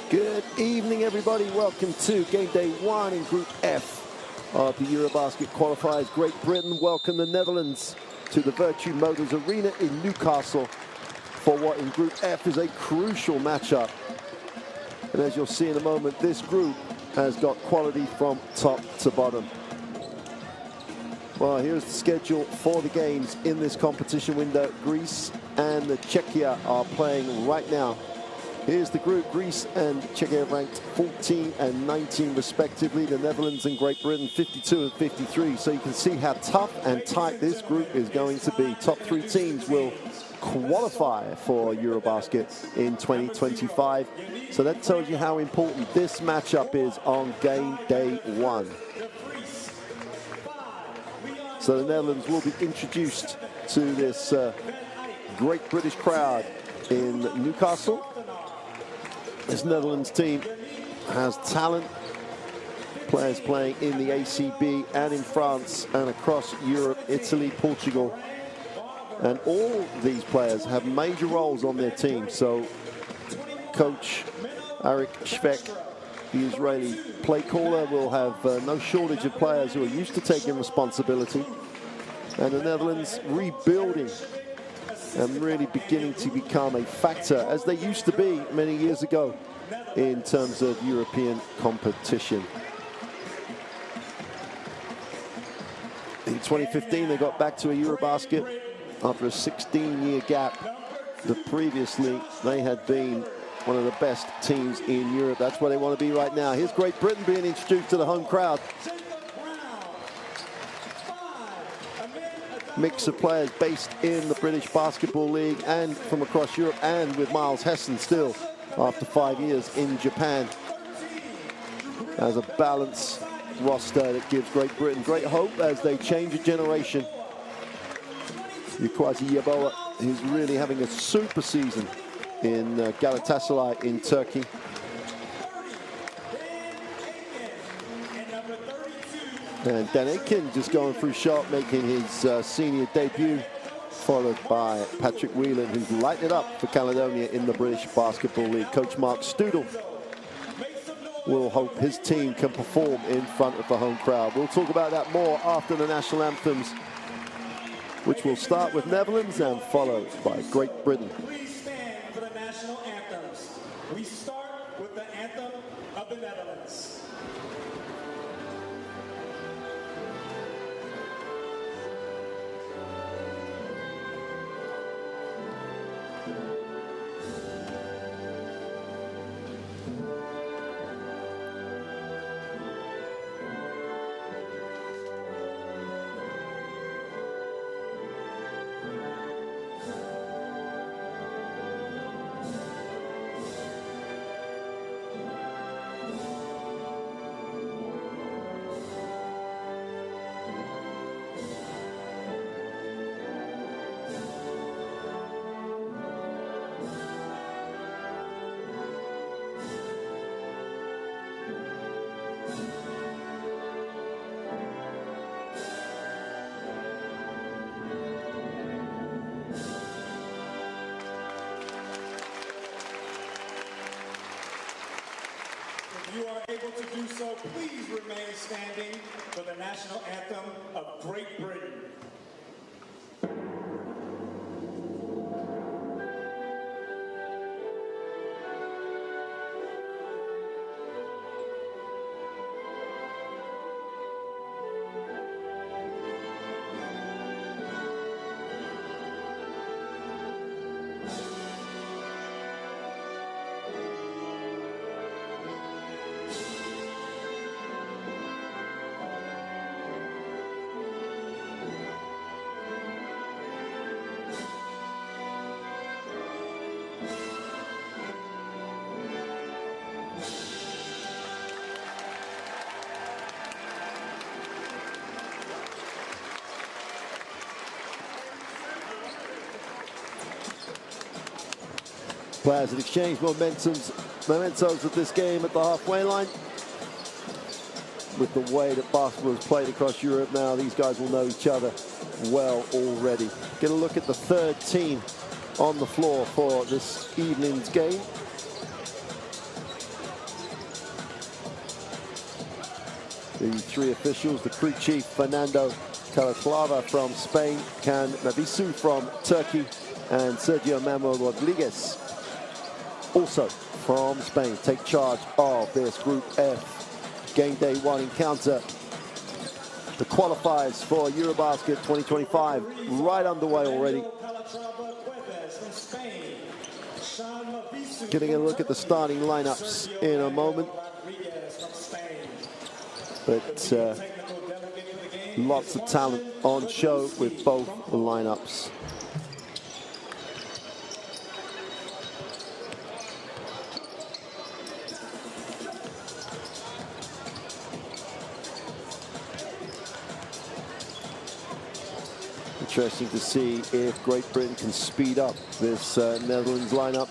Good evening, everybody. Welcome to game day 1 in Group F of the EuroBasket qualifiers. Great Britain welcome the Netherlands to the Virtue Motors Arena in Newcastle for what in Group F is a crucial matchup. And as you'll see in a moment, this group has got quality from top to bottom. Well, here's the schedule for the games in this competition window. Greece and Czechia are playing right now. Here's the group. Greece and Czechia ranked 14 and 19 respectively. The Netherlands and Great Britain 52 and 53. So you can see how tough and tight this group is going to be. Top 3 teams will qualify for EuroBasket in 2025. So that tells you how important this matchup is on game day 1. So the Netherlands will be introduced to this great British crowd in Newcastle. This Netherlands team has talent, players playing in the ACB and in France and across Europe, Italy, Portugal. And all these players have major roles on their team. So coach Arik Shvek, the Israeli play caller, will have no shortage of players who are used to taking responsibility. And the Netherlands rebuilding and really beginning to become a factor, as they used to be many years ago, in terms of European competition. In 2015, they got back to a EuroBasket after a 16-year gap. Previously, they had been one of the best teams in Europe. That's where they want to be right now. Here's Great Britain being introduced to the home crowd. Mix of players based in the British Basketball League and from across Europe, and with Miles Hessen still after 5 years in Japan. As a balanced roster that gives Great Britain great hope as they change a generation. Yukwasi Yaboa is really having a super season in Galatasaray in Turkey. And Dan Aiken just going through sharp, making his senior debut, followed by Patrick Whelan, who's lighted it up for Caledonia in the British Basketball League. Coach Mark Studel will hope his team can perform in front of the home crowd. We'll talk about that more after the national anthems, which will start with Netherlands and followed by Great Britain. Please stand for the national anthems. We start with the anthem of the Netherlands. If you are able to do so, please remain standing for the national anthem of Great Britain. Players have exchanged mementos of this game at the halfway line. With the way that basketball is played across Europe now, these guys will know each other well already. Get a look at the third team on the floor for this evening's game. The three officials, the crew chief Fernando Calatrava from Spain, Can Navisu from Turkey, and Sergio Manuel Rodriguez, also from Spain, take charge of this Group F game day one encounter. The qualifiers for EuroBasket 2025 right underway already. Getting a look at the starting lineups in a moment. But lots of talent on show with both lineups. Interesting to see if Great Britain can speed up this Netherlands lineup.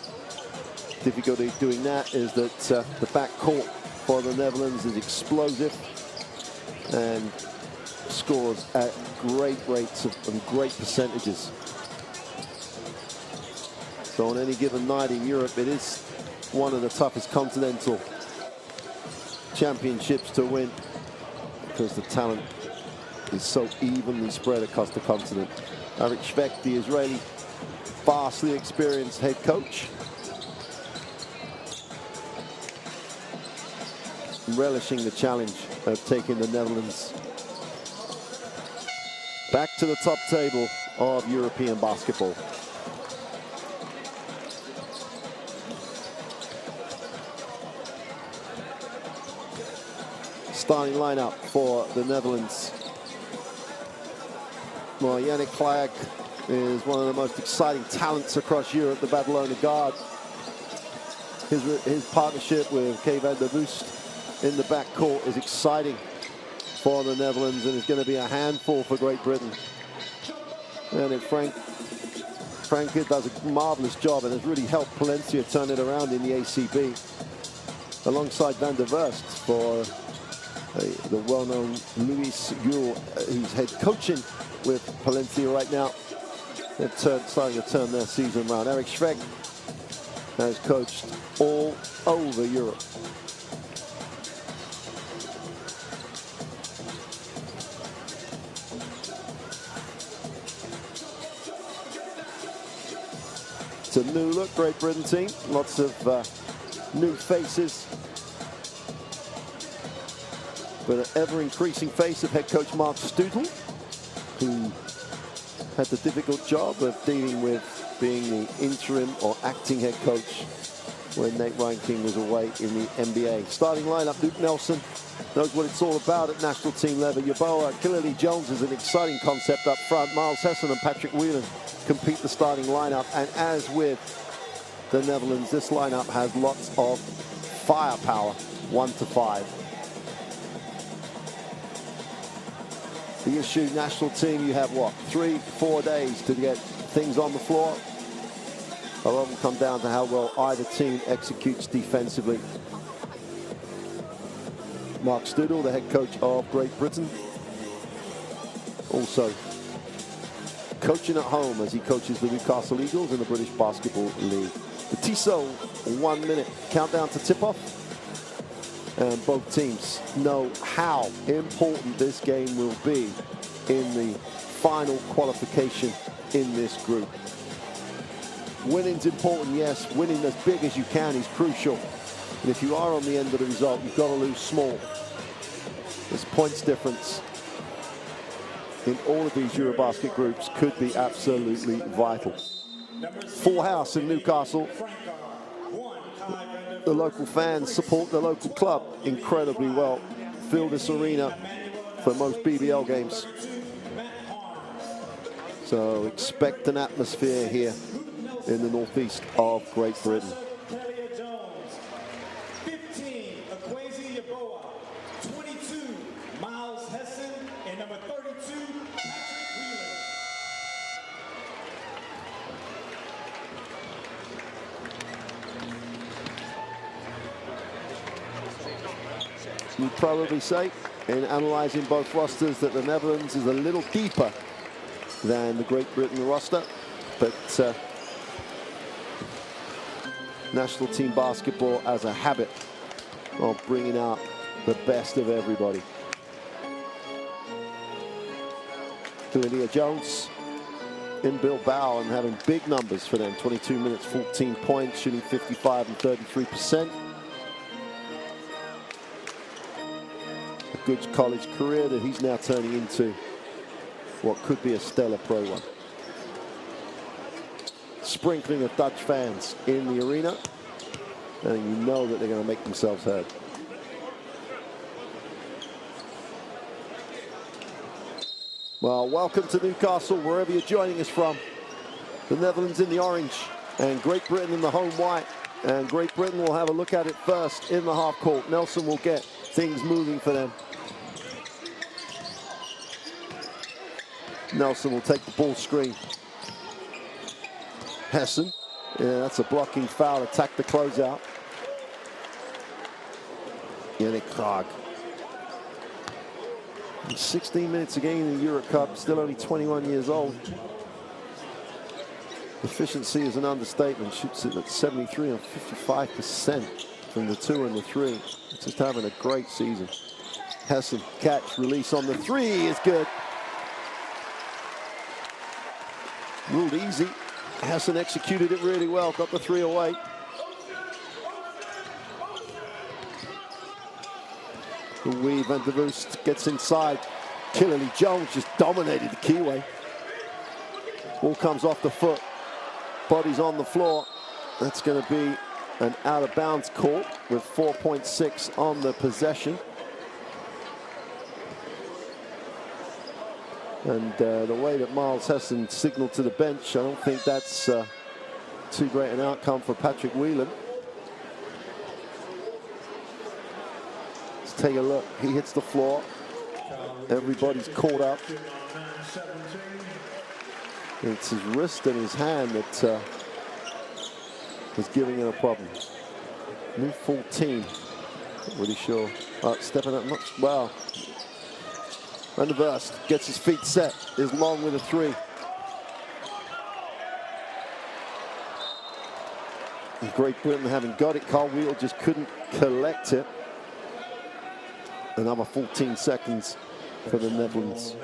Difficulty doing that is that the backcourt for the Netherlands is explosive and scores at great rates and great percentages. So on any given night in Europe, it is one of the toughest continental championships to win because the talent is so evenly spread across the continent. Arik Shvek, the Israeli, vastly experienced head coach, relishing the challenge of taking the Netherlands back to the top table of European basketball. Starting lineup for the Netherlands. Well, Yannick Clayek is one of the most exciting talents across Europe, the Badalona guard. His partnership with Kay van der Woest in the backcourt is exciting for the Netherlands and is going to be a handful for Great Britain. And if Frank does a marvelous job and has really helped Palencia turn it around in the ACB, alongside Van der Woest for the well-known Luis Gul, who's head coaching with Palencia right now. They're starting to turn their season around. Arik Shvek has coached all over Europe. It's a new look Great Britain team. Lots of new faces. But an ever-increasing face of head coach Mark Studel, who had the difficult job of dealing with being the interim or acting head coach when Nate Reinking was away in the NBA. Starting lineup, Luke Nelson knows what it's all about at national team level. Yeboah Killerly-Jones is an exciting concept up front. Miles Hessen and Patrick Whelan compete the starting lineup. And as with the Netherlands, this lineup has lots of firepower, 1 to 5. The issue, national team, you have what, 3-4 days to get things on the floor. A lot will come down to how well either team executes defensively. Mark Studel, the head coach of Great Britain, also coaching at home as he coaches the Newcastle Eagles in the British Basketball League. The TISO 1 minute countdown to tip-off. And both teams know how important this game will be in the final qualification in this group. Winning's important, yes. Winning as big as you can is crucial. And if you are on the end of the result, you've got to lose small. This points difference in all of these EuroBasket groups could be absolutely vital. Full house in Newcastle. The local fans support the local club incredibly well. Fill this arena for most BBL games. So expect an atmosphere here in the northeast of Great Britain. 15, Yeboah. 22, Miles Hessen. And number 32, Patrick Whelan. You'd probably say, in analysing both rosters, that the Netherlands is a little deeper than the Great Britain roster, but national team basketball has a habit of bringing out the best of everybody. Clearly Jones in Bilbao and having big numbers for them. 22 minutes, 14 points, shooting 55 and 33%. A good college career that he's now turning into what could be a stellar pro one. Sprinkling of Dutch fans in the arena, and you know that they're going to make themselves heard. Well, welcome to Newcastle, wherever you're joining us from. The Netherlands in the orange and Great Britain in the home white. And Great Britain will have a look at it first in the half court. Nelson will get things moving for them. Nelson will take the ball screen. Hessen, yeah, that's a blocking foul, attack the closeout. Yannick Krag. 16 minutes a game in the Euro Cup, still only 21 years old. Efficiency is an understatement, shoots it at 73 and 55% from the 2 and the 3. Just having a great season. Hessen, catch, release on the 3 is good. Ruled easy. Hessen executed it really well, got the 3 away. Van der Voost gets inside. Killerly Jones just dominated the keyway. Ball comes off the foot. Body's on the floor. That's going to be an out of bounds call with 4.6 on the possession. And the way that Miles Hessen signaled to the bench, I don't think that's too great an outcome for Patrick Whelan. Let's take a look. He hits the floor. Everybody's caught up. It's his wrist and his hand that is giving him a problem. New 14. Not really sure. Stepping up much. Wow. Van der Voost gets his feet set. Is long with a 3. And Great Britain having got it. Carl Wheel just couldn't collect it. Another 14 seconds for the Netherlands.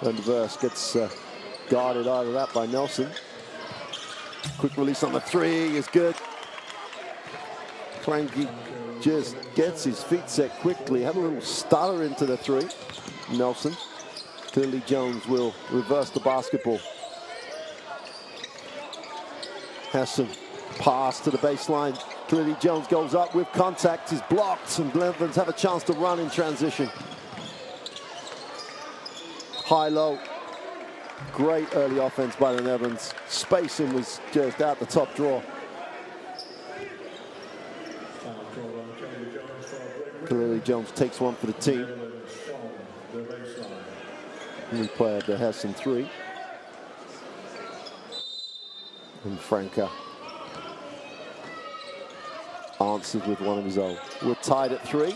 Van der Voost gets guarded out of that by Nelson. Quick release on the 3 is good. Cranky just gets his feet set quickly. Had a little stutter into the 3. Nelson. Clearly Jones will reverse the basketball. Hessen pass to the baseline. Clearly Jones goes up with contact. Is blocked, and Netherlands have a chance to run in transition. High-low. Great early offense by the Netherlands. Spacing was just out the top drawer. Clearly Jones takes one for the team. Replay of the Hessen 3. And Franca answered with one of his own. We're tied at 3.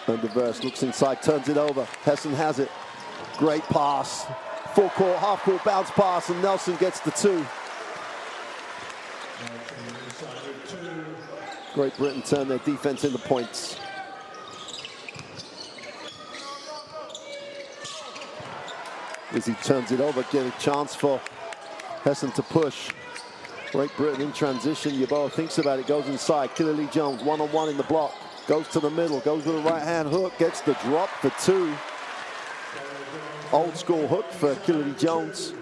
Van der Voost looks inside, turns it over. Hessen has it. Great pass. Full court, half court bounce pass, and Nelson gets the 2. Great Britain turn their defense into points. As he turns it over, getting a chance for Hessen to push. Great Britain in transition. Yeboah thinks about it, goes inside. Killerly Jones, one-on-one in the block. Goes to the middle, goes with a right-hand hook, gets the drop for 2. Old school hook for Killerly Jones.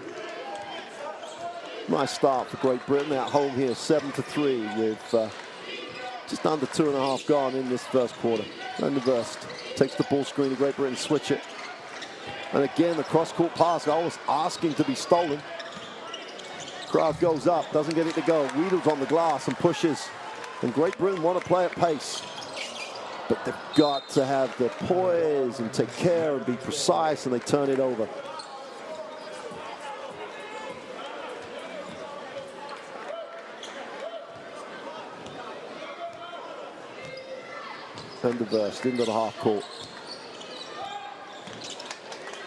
Nice start for Great Britain at home here, 7-3 with just under 2.5 gone in this first quarter. Van der Voost takes the ball screen to Great Britain, switch it. And again, the cross-court pass, almost asking to be stolen. Crowd goes up, doesn't get it to go. Wheedles on the glass and pushes. And Great Britain want to play at pace. But they've got to have the poise and take care and be precise, and they turn it over. And the burst into the half court.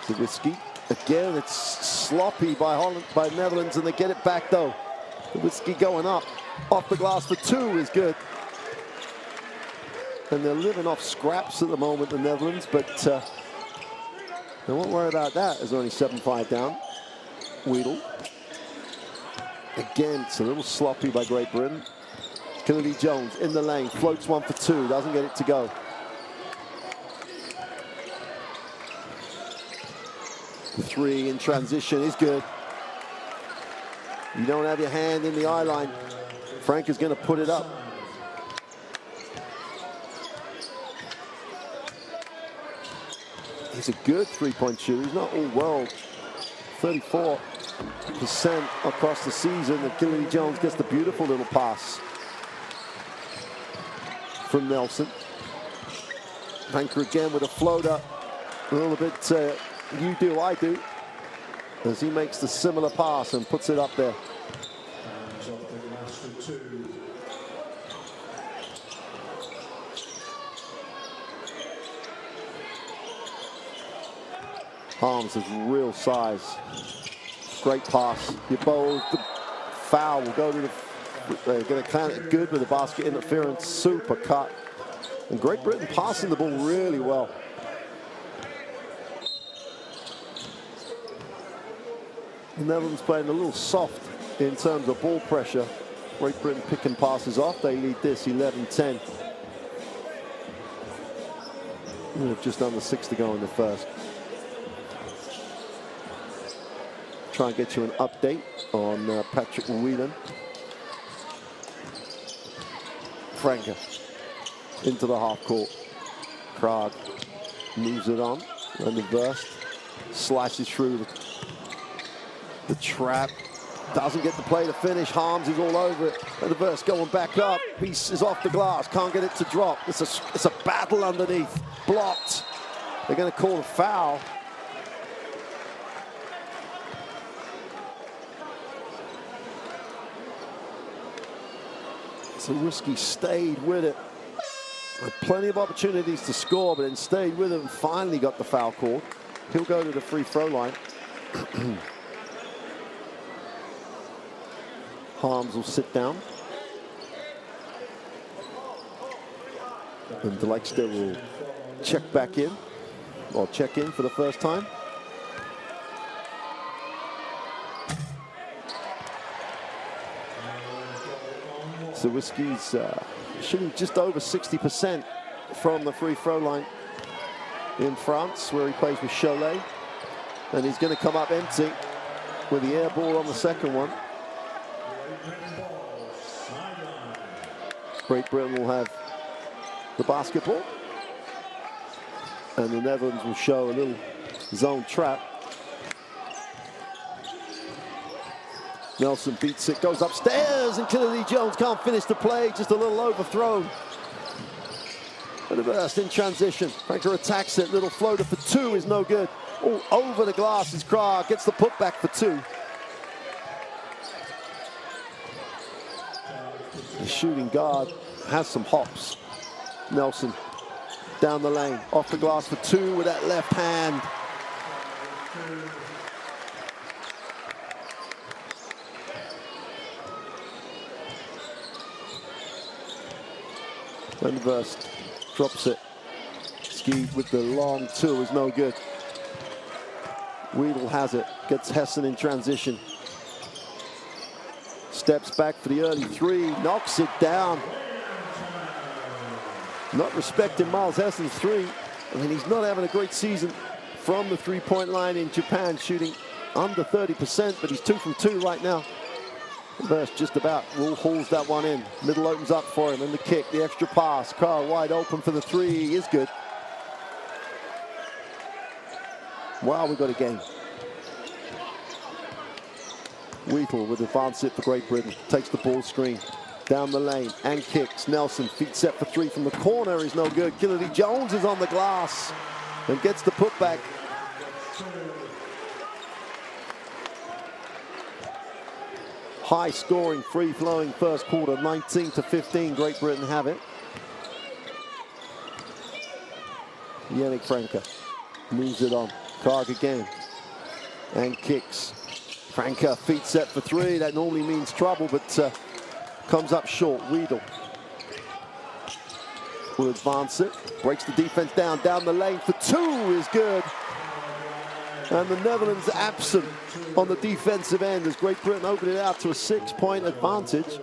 Zawicki. Again, it's sloppy by Netherlands, and they get it back though. Zawicki going up. Off the glass for two is good. And they're living off scraps at the moment, the Netherlands, but they won't worry about that. There's only 7-5 down. Weedle. Again, it's a little sloppy by Great Britain. Kennedy Jones in the lane, floats one for two, doesn't get it to go. The three in transition is good. You don't have your hand in the eye line. Frank is going to put it up. He's a good three-point shooter. He's not all world. 34% across the season. And Kennedy Jones gets the beautiful little pass from Nelson. Franker again with a floater. A little bit you do, I do, as he makes the similar pass and puts it up there. Harms has real size. Great pass. You bowl, the foul will go to the, they're going to count it good with the basket interference. Super cut. And Great Britain passing the ball really well. The Netherlands playing a little soft in terms of ball pressure. Great Britain picking passes off. They lead this 11-10. Just under 6 to go in the first. Try and get you an update on Patrick Whelan. Franker into the half court. Krag moves it on. And the burst slices through the trap. Doesn't get the play to finish. Harms is all over it. And the burst going back up. Piece is off the glass. Can't get it to drop. It's a battle underneath. Blocked. They're going to call a foul. Zawicki stayed with it. Had plenty of opportunities to score, but then stayed with it and finally got the foul called. He'll go to the free throw line. Harms will sit down. And Dykstra will check back in, or check in for the first time. Zawicki's shooting just over 60% from the free throw line in France, where he plays with Cholet. And he's going to come up empty with the air ball on the second one. Great Britain will have the basketball. And the Netherlands will show a little zone trap. Nelson beats it, goes upstairs, and Kennedy Jones can't finish the play, just a little overthrown. And a burst in transition. Franker attacks it, little floater for two is no good. All over the glass is Krag, gets the putback for two. The shooting guard has some hops. Nelson down the lane, off the glass for two with that left hand. And the burst drops it. Ski with the long two is no good. Weedle has it, gets Hessen in transition. Steps back for the early three, knocks it down. Not respecting Miles Hessen's three. I mean, he's not having a great season from the three-point line in Japan, shooting under 30%, but he's 2 from 2 right now. Burst just about hauls that one in. Middle opens up for him, and the kick, the extra pass. Carl wide open for the three is good. Wow, we got a game. Weedle with advance it for Great Britain. Takes the ball screen down the lane and kicks. Nelson, feet set for three from the corner is no good. Kennedy Jones is on the glass and gets the putback. High scoring, free flowing first quarter, 19-15. Great Britain have it. Yannick Franca moves it on. Clark again. And kicks. Franca, feet set for three. That normally means trouble, but comes up short. Weedle will advance it. Breaks the defense down the lane for two is good. And the Netherlands absent on the defensive end as Great Britain open it out to a 6-point advantage.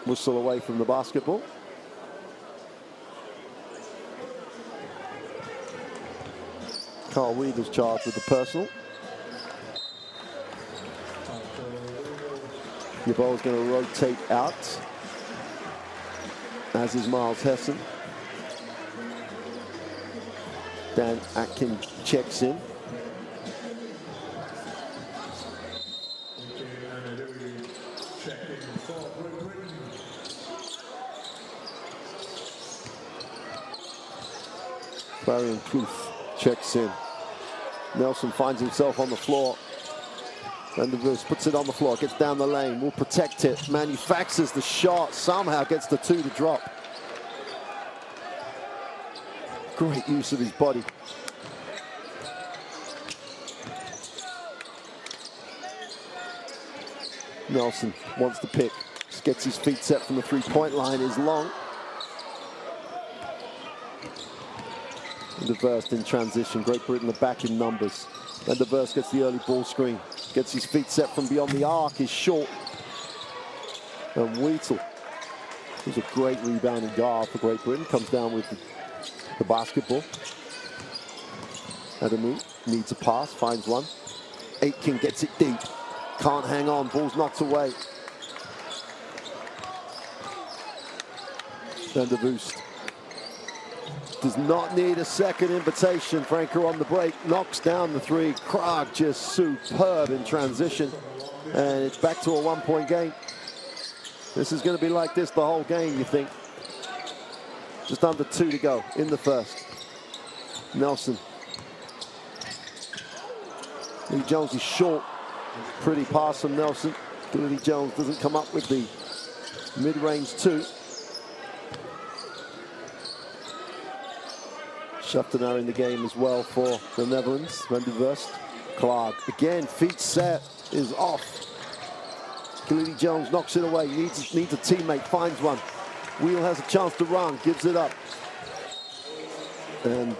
Whistle away from the basketball. Carl Weedle's charged with the personal. Your ball's going to rotate out, as is Miles Hessen. Dan Atkin checks in. Clarion Kloof checks in. Nelson finds himself on the floor. And the puts it on the floor, gets down the lane, will protect it, manufactures the shot, somehow gets the two to drop. Great use of his body. Nelson wants to pick, just gets his feet set from the three-point line, is long. Diverse in transition, Great Britain are back in numbers. And Diverse gets the early ball screen. Gets his feet set from beyond the arc, is short. And Wheatle, who's a great rebounding guard for Great Britain, comes down with the basketball. Adamu needs a pass, finds one. Aitken gets it deep. Can't hang on, ball's knocked away. Van der Voest does not need a second invitation. Franco on the break, knocks down the three. Krag just superb in transition. And it's back to a one-point game. This is going to be like this the whole game, you think. Just under 2 to go in the first. Nelson. Lee Jones is short. Pretty pass from Nelson. Lee Jones doesn't come up with the mid-range two. Schaftenaar in the game as well for the Netherlands. Van der Voest. Clark again, feet set, is off. Khalidi Jones knocks it away, needs a teammate, finds one. Wheel has a chance to run, gives it up. And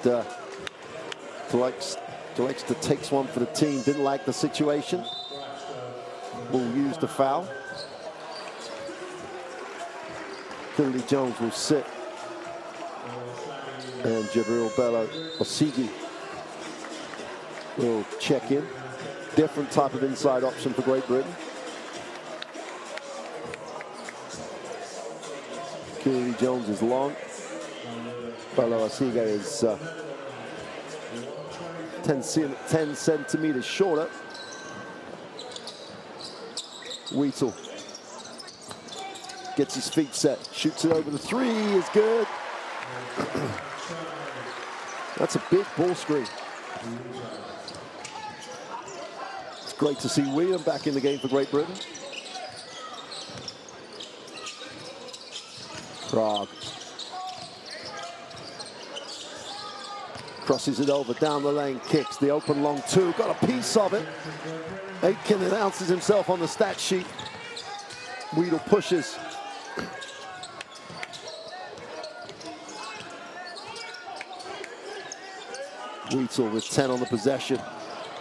Dykstra takes one for the team, didn't like the situation. Will use the foul. Khalidi Jones will sit. And Jabril Bello Osigi will check in. Different type of inside option for Great Britain. Khalidi Jones is long. Bello Osigi is 10 centimeters shorter. Wheatle gets his feet set, shoots it over the three, is good. That's a big ball screen. It's great to see William back in the game for Great Britain. Krag crosses it over, down the lane, kicks the open long two, got a piece of it. Aitken announces himself on the stat sheet. Weedle pushes. Wheatle with 10 on the possession.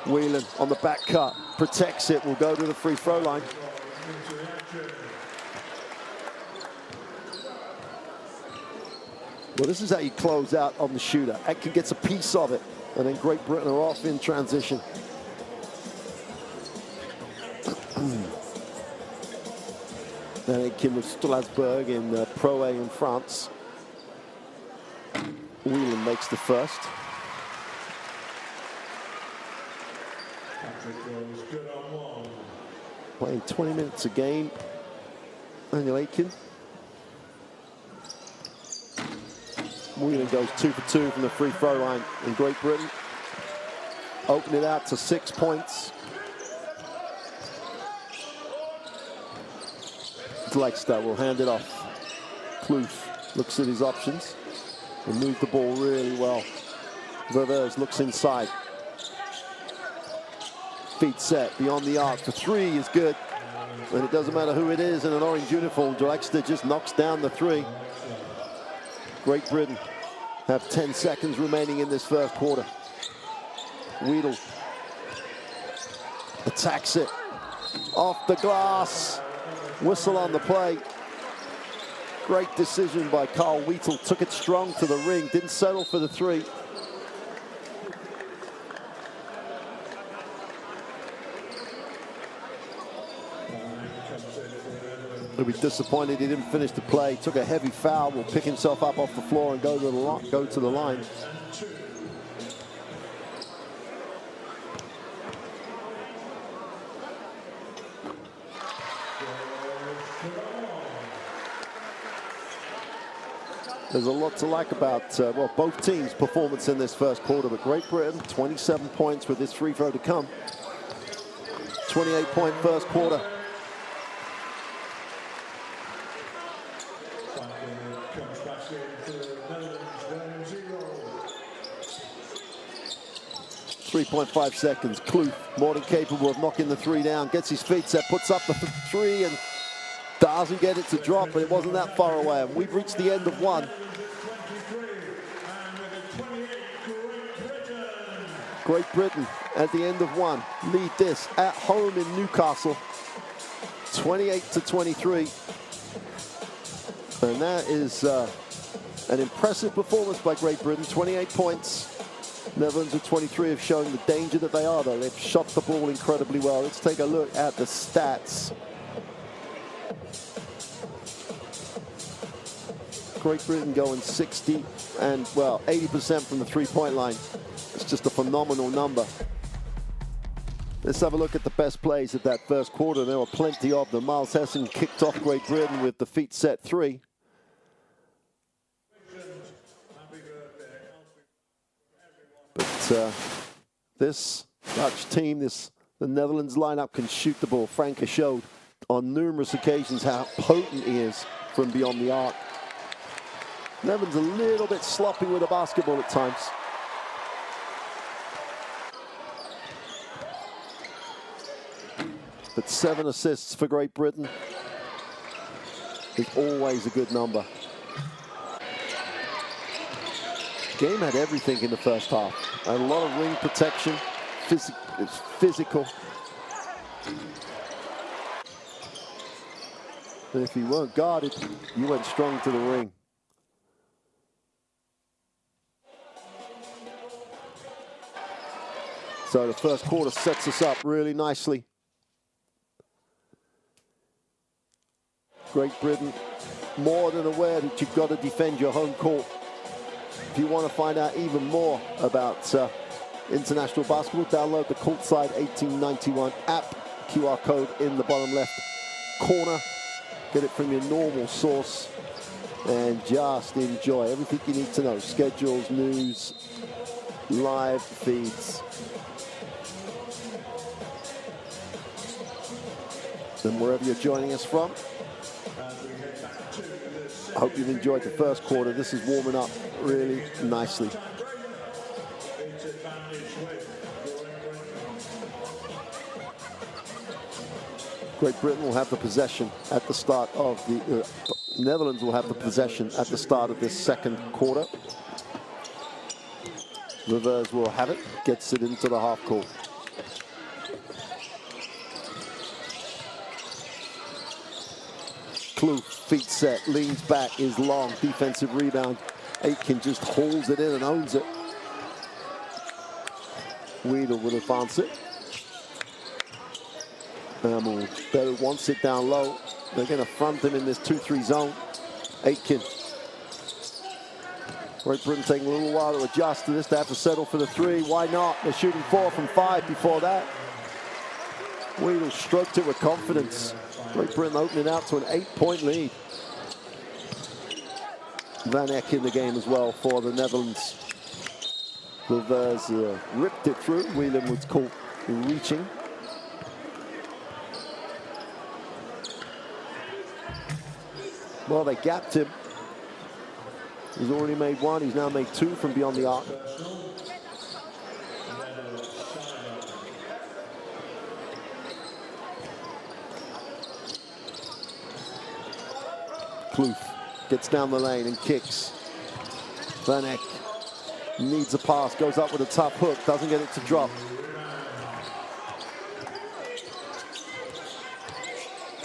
Whelan on the back cut, protects it, will go to the free throw line. Well, this is how you close out on the shooter. Aitken gets a piece of it, and then Great Britain are off in transition. And Aitken with Strasbourg in Pro A in France. Whelan makes the first. Playing 20 minutes a game. Daniel Aitken. Whelan goes 2 for 2 from the free throw line in Great Britain. Open it out to 6 points. Dijkstra will hand it off. Kloof looks at his options and moved the ball really well. Verveers looks inside. Feet set beyond the arc. The three is good. And it doesn't matter who it is in an orange uniform. Dijkstra just knocks down the three. Great Britain have 10 seconds remaining in this first quarter. Weedle attacks it. Off the glass. Whistle on the play. Great decision by Carl Wheatle. Took it strong to the ring. Didn't settle for the three. He'll be disappointed he didn't finish the play. Took a heavy foul. Will pick himself up off the floor and go to the line. There's a lot to like about, well, both teams' performance in this first quarter, but Great Britain, 27 points with this free throw to come. 28-point first quarter. .5 seconds. Kloof, more than capable of knocking the three down. Gets his feet set, puts up the three, and doesn't get it to drop, but it wasn't that far away. And we've reached the end of one. Great Britain at the end of one lead this at home in Newcastle, 28-23. And that is an impressive performance by Great Britain. 28 points. Netherlands at 23 have shown the danger that they are, though. They've shot the ball incredibly well. Let's take a look at the stats. Great Britain going 60 and, well, 80% from the three-point line. It's just a phenomenal number. Let's have a look at the best plays of that first quarter. There were plenty of them. Miles Hessen kicked off Great Britain with the feet set three. But this Dutch team, the Netherlands lineup can shoot the ball. Franke showed on numerous occasions how potent he is from beyond the arc. Netherlands a little bit sloppy with the basketball at times. But 7 assists for Great Britain is always a good number. Game had everything in the first half. A lot of ring protection. It's physical. And if you weren't guarded, you went strong to the ring. So the first quarter sets us up really nicely. Great Britain more than aware that you've got to defend your home court. If you want to find out even more about international basketball, download the Courtside 1891 app, QR code in the bottom left corner. Get it from your normal source and just enjoy everything you need to know. Schedules, news, live feeds. And wherever you're joining us from, I hope you've enjoyed the first quarter. This is warming up really nicely. Great Britain will have the possession at the start of the... Netherlands will have the possession at the start of this second quarter. Verveers will have it, gets it into the half court. Kloof, feet set, leans back, is long, defensive rebound. Aitken just holds it in and owns it. Weedle will advance it. Better wants it down low. They're going to front him in this 2-3 zone. Aitken. Great Britain taking a little while to adjust to this. They have to settle for the three. Why not? They're shooting 4 from 5 before that. Weedle stroked it with confidence. Great Britain opening out to an 8-point lead. Van Eck in the game as well for the Netherlands. Verveers ripped it through. Whelan was caught reaching. Well, they gapped him. He's already made one. He's now made two from beyond the arc. Kloof gets down the lane and kicks. Van Eck needs a pass, goes up with a tough hook, doesn't get it to drop.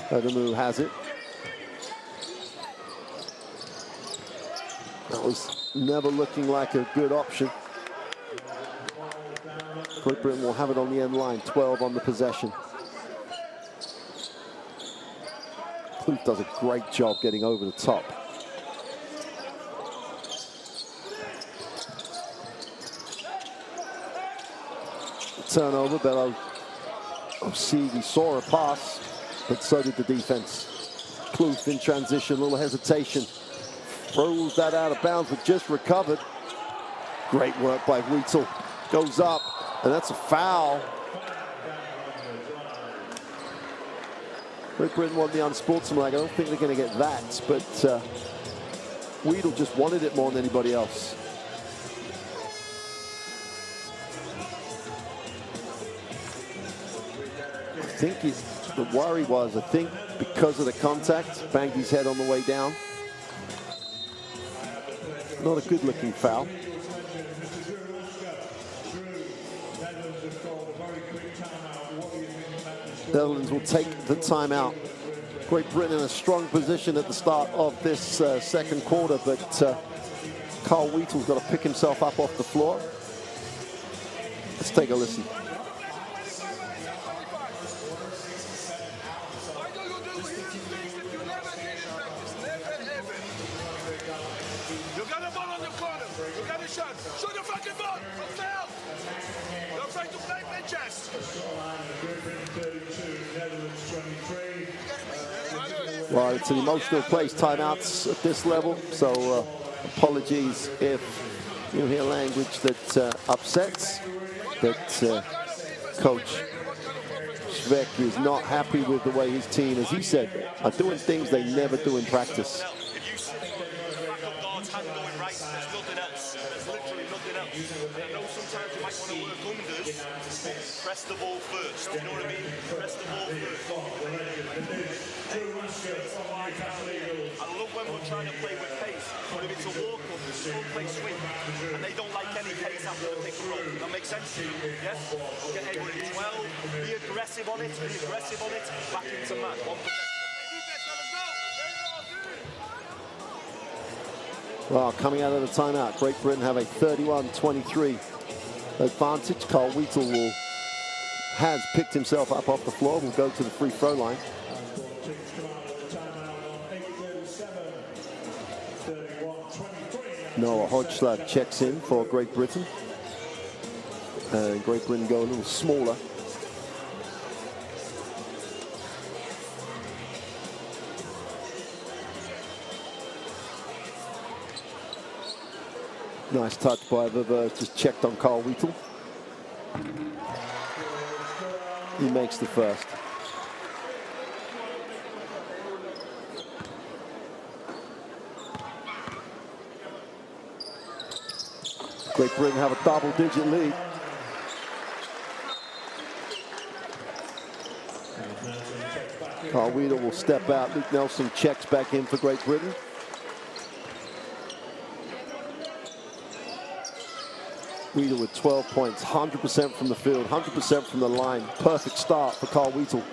Adamu has it. That was never looking like a good option. Great Britain will have it on the end line, 12 on the possession. Kloof does a great job getting over the top. Turnover, Bello Osigi saw a pass, but so did the defense. Kloof in transition, little hesitation. Throws that out of bounds, but just recovered. Great work by Wheatle. Goes up, and that's a foul. Great Britain won the unsportsmanlike. I don't think they're going to get that, but Wheatle just wanted it more than anybody else. I think the worry was, I think because of the contact, banged his head on the way down. Not a good looking foul. Netherlands will take the timeout. Great Britain in a strong position at the start of this second quarter, but Carl Wheatle's got to pick himself up off the floor. Let's take a listen. Shoot the fucking ball! Upstairs! You're afraid to play, play chess! Well, it's an emotional place, timeouts at this level, so apologies if you hear language that upsets, that Coach Schweck is not happy with the way his team, as he said, are doing things they never do in practice. Sometimes you might want to work unders, press the ball first, you know what I mean? Press the ball first. I love when we're trying to play with pace, but if it's a walk-up, slow play swing, and they don't like any pace after the pick and roll. That makes sense to you, yes? Get able to 12, be aggressive on it, back into man. One possession. Well, coming out of the timeout, Great Britain have a 31-23 advantage. Carl Wheatle has picked himself up off the floor, will go to the free throw line. Noah Hodgson checks in for Great Britain. And Great Britain go a little smaller. Nice touch by Verver, just checked on Carl Wheatle. He makes the first. Great Britain have a double-digit lead. Carl Wheatle will step out. Luke Nelson checks back in for Great Britain. Wheatle with 12 points, 100% from the field, 100% from the line. Perfect start for Carl Wheatle.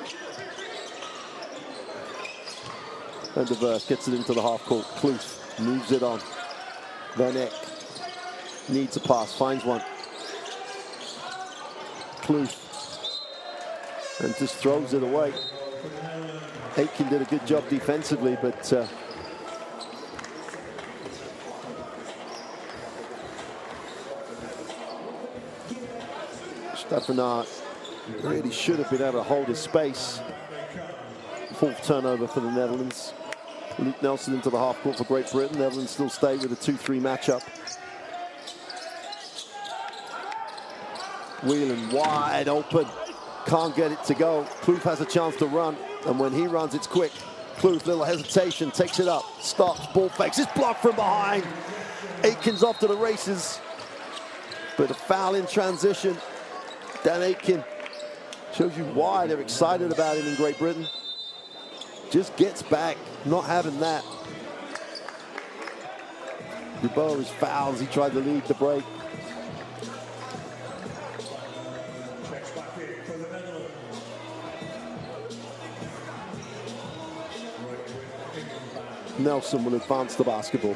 And DeVers gets it into the half court. Kloof moves it on. Van Eck needs a pass, finds one. Kloof. And just throws it away. Aitken did a good job defensively, but Stefanaar really should have been able to hold his space. Fourth turnover for the Netherlands. Luke Nelson into the half court for Great Britain. Netherlands still stay with a 2-3 matchup. Whelan wide open. Can't get it to go. Kloof has a chance to run, and when he runs, it's quick. Kluth, little hesitation, takes it up, stops, ball fakes, it's blocked from behind. Aitken's off to the races. But a foul in transition. Dan Aitken shows you why they're excited about him in Great Britain. Just gets back, not having that. Dubois is fouled as he tried to lead the break. Nelson will advance the basketball.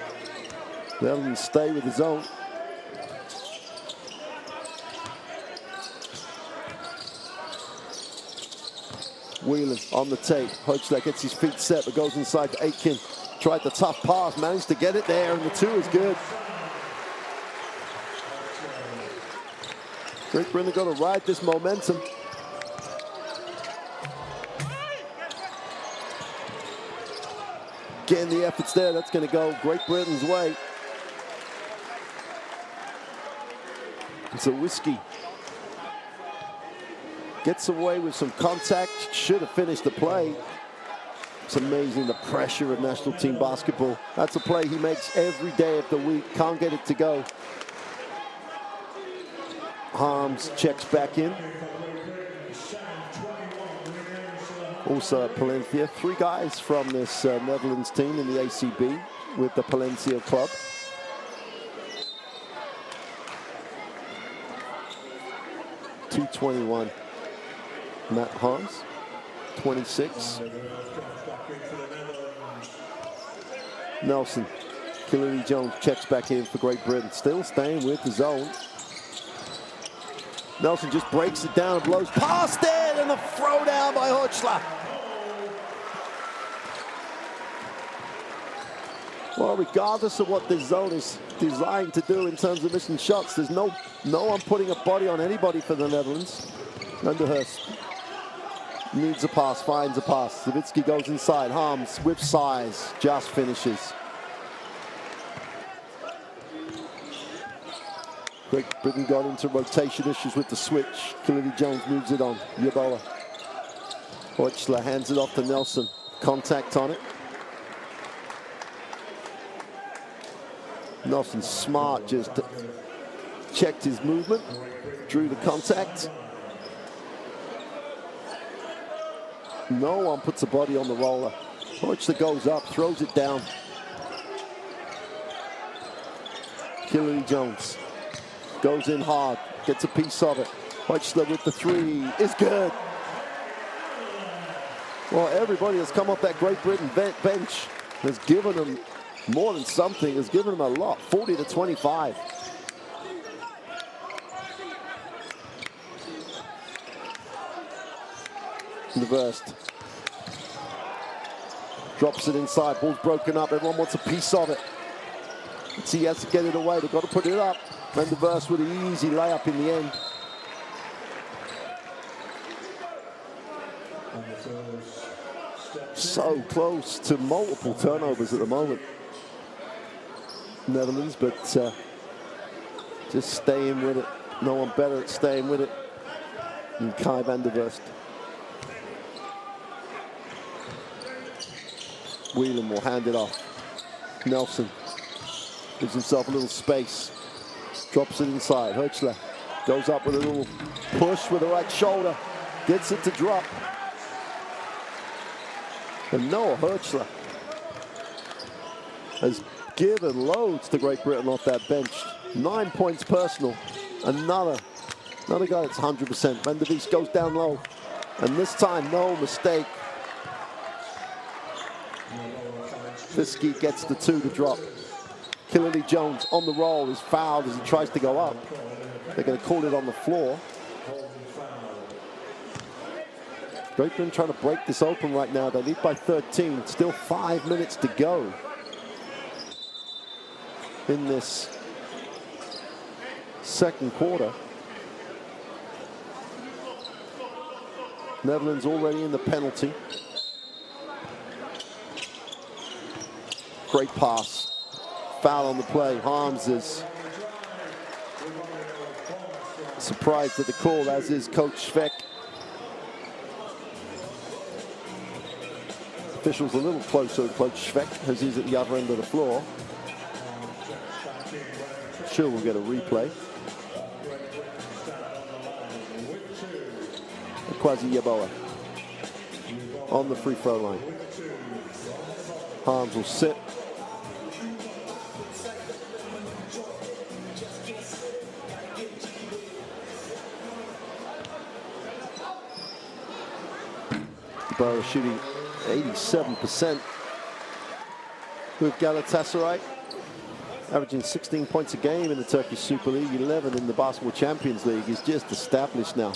Netherlands stay with his own. Whelan on the tape. Hochler gets his feet set but goes inside to Aitken. Tried the tough pass, managed to get it there, and the two is good. Great Britain got to ride this momentum. Getting the efforts there, that's going to go Great Britain's way. So Whiskey gets away with some contact, should have finished the play. It's amazing the pressure of national team basketball. That's a play he makes every day of the week, can't get it to go. Harms checks back in. Also at Palencia, 3 guys from this Netherlands team in the ACB with the Palencia club. .221. Matt Harms, 26. Nelson, Killery Jones checks back in for Great Britain, still staying with the zone. Nelson just breaks it down and blows past it, and a throw down by Hochler. Well, regardless of what this zone is designed to do in terms of missing shots, there's no one putting a body on anybody for the Netherlands. Vanderhurst needs a pass, finds a pass. Savitsky goes inside, Harms with size, just finishes. Great Britain got into rotation issues with the switch. Killery Jones moves it on. Yeboah. Hochler hands it off to Nelson. Contact on it. Nelson smart, just checked his movement, drew the contact. No one puts a body on the roller. Hochler goes up, throws it down. Killery Jones goes in hard, gets a piece of it. Hochler with the 3 is good. Well, everybody has come off that Great Britain bench has given them more than something, has given them a lot. 40-25. Reversed. Drops it inside, ball's broken up, everyone wants a piece of it. He has to get it away, they've got to put it up. Van der Verst with an easy layup in the end. So close to multiple turnovers at the moment, Netherlands, but just staying with it. No one better at staying with it than Kai Van der Verst. Whelan will hand it off. Nelson gives himself a little space. Drops it inside. Hochler goes up with a little push with the right shoulder. Gets it to drop. And Noah Hochler has given loads to Great Britain off that bench. 9 points personal. Another guy that's 100%. Van der Vries goes down low. And this time, no mistake. Fiske gets the 2 to drop. Killery Jones on the roll is fouled as he tries to go up. They're going to call it on the floor. Great Britain trying to break this open right now. They lead by 13. Still 5 minutes to go in this second quarter. Netherlands already in the penalty. Great pass. Foul on the play. Harms is surprised at the call, as is Coach Svek. Officials a little closer to Coach Schweck as he's at the other end of the floor. Sure, we'll get a replay. Quasi Yeboah on the free throw line. Harms will sit. Yeboah shooting 87% with Galatasaray, averaging 16 points a game in the Turkish Super League, 11 in the Basketball Champions League. He's just established now.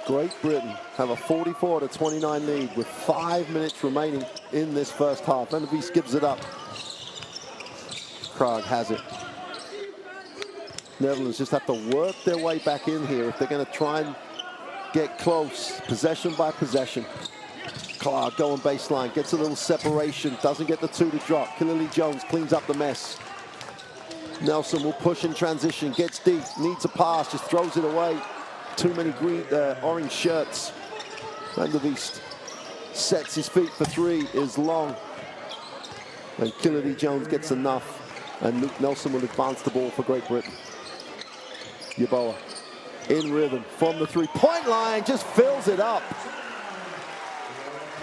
Great Britain have a 44-29 lead with 5 minutes remaining in this first half. Van der Vlies gives it up. Prague has it. Netherlands just have to work their way back in here if they're going to try and get close, possession by possession. Clark going baseline, gets a little separation, doesn't get the two to drop. Killer Jones cleans up the mess. Nelson will push in transition, gets deep, needs a pass, just throws it away. Too many green, orange shirts. Van der Vlies sets his feet for three, is long. And Killer Jones gets enough. And Luke Nelson will advance the ball for Great Britain. Yeboah in rhythm from the three-point line, just fills it up.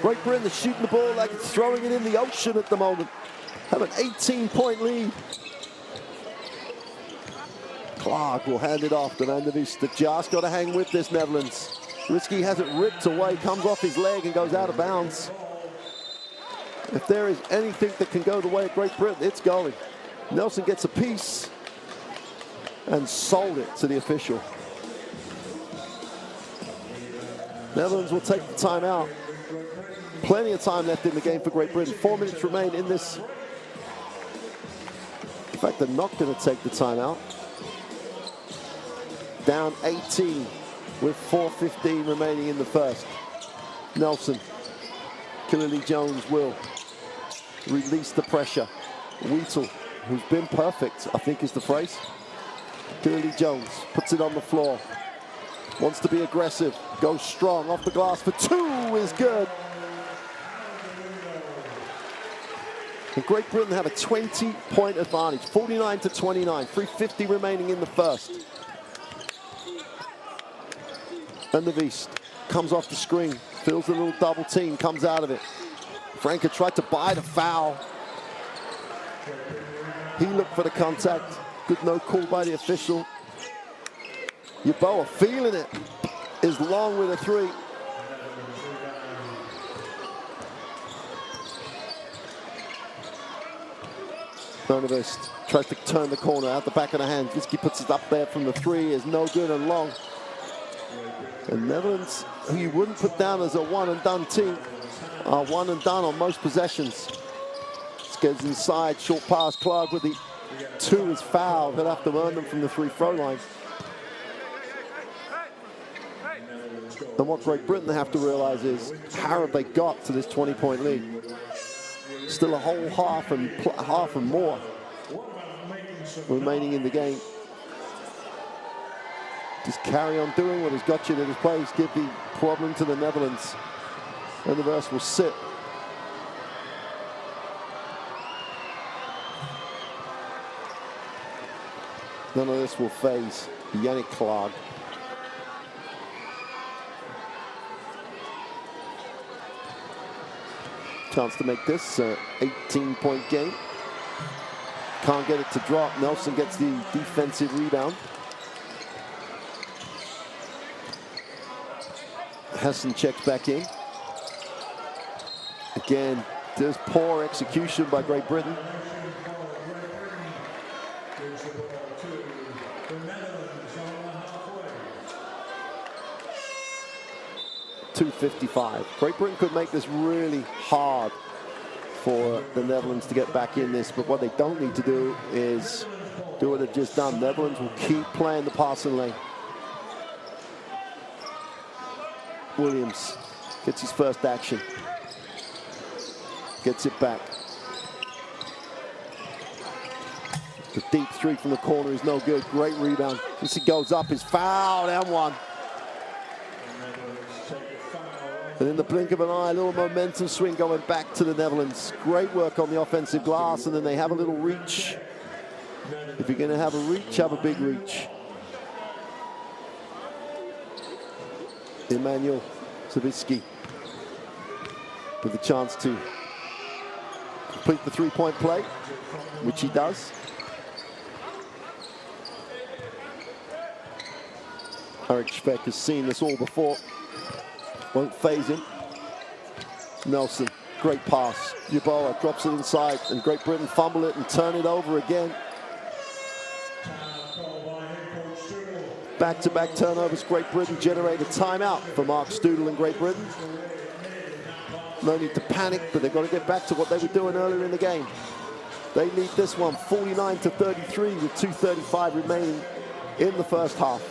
Great Britain is shooting the ball like it's throwing it in the ocean at the moment. Have an 18-point lead. Clark will hand it off to Van der Vlies. The just got to hang with this, Netherlands. Risky has it ripped away, comes off his leg and goes out of bounds. If there is anything that can go the way of Great Britain, it's going. Nelson gets a piece and sold it to the official. Netherlands will take the timeout. Plenty of time left in the game for Great Britain. 4 minutes remain in this. In fact, they're not going to take the timeout. Down 18 with 4:15 remaining in the first. Nelson, Killer Jones will release the pressure. Wheatle, who's been perfect, I think is the phrase. Killer Jones puts it on the floor. Wants to be aggressive, goes strong off the glass for two is good. And Great Britain have a 20-point advantage, 49-29, 3:50 remaining in the first. Van der Vlies comes off the screen, feels a little double team, comes out of it. Franke tried to buy the foul. He looked for the contact. Good no call by the official. Yeboah feeling it, is long with a three. Van der Vlies tries to turn the corner out the back of the hand. Visky puts it up there from the three, is no good and long. And Netherlands, who you wouldn't put down as a one-and-done team, are one-and-done on most possessions. This goes inside, short pass, Clark with the two is fouled. He'll have to earn them from the free-throw line. And what Great Britain have to realize is, how have they got to this 20-point lead? Still a whole half and more remaining in the game. Just carry on doing what has got you to this place. Give the problem to the Netherlands. And the verse will sit. None of this will phase Yannick Clark. Chance to make this an 18-point game. Can't get it to drop. Nelson gets the defensive rebound. Hessen checks back in. Again, there's poor execution by Great Britain. .255. Great Britain could make this really hard for the Netherlands to get back in this, but what they don't need to do is do what they've just done. Netherlands will keep playing the passing lane. Williams gets his first action. Gets it back. The deep three from the corner is no good. Great rebound. As he goes up, is fouled and one. And in the blink of an eye, a little momentum swing going back to the Netherlands. Great work on the offensive glass, and then they have a little reach. If you're going to have a reach, have a big reach. Emmanuel Savitsky with a chance to complete the three-point play, which he does. Eric Schweck has seen this all before. Won't phase him. Nelson, great pass. Yeboah drops it inside, and Great Britain fumble it and turn it over again. Back-to-back turnovers. Great Britain generate a timeout for Mark Studel and Great Britain. No need to panic, but they've got to get back to what they were doing earlier in the game. They lead this one 49-33 with 2:35 remaining in the first half.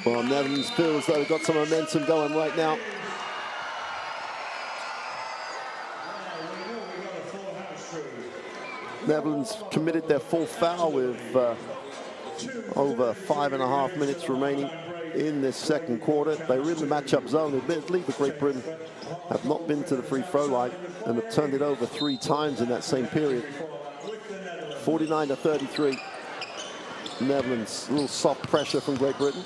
Well, Netherlands feel as though they've got some momentum going right now. Netherlands committed their fourth foul with over 5.5 minutes remaining in this second quarter. They were in the matchup zone, admittedly, but Great Britain have not been to the free throw line and have turned it over 3 times in that same period. 49-33. Netherlands, a little soft pressure from Great Britain.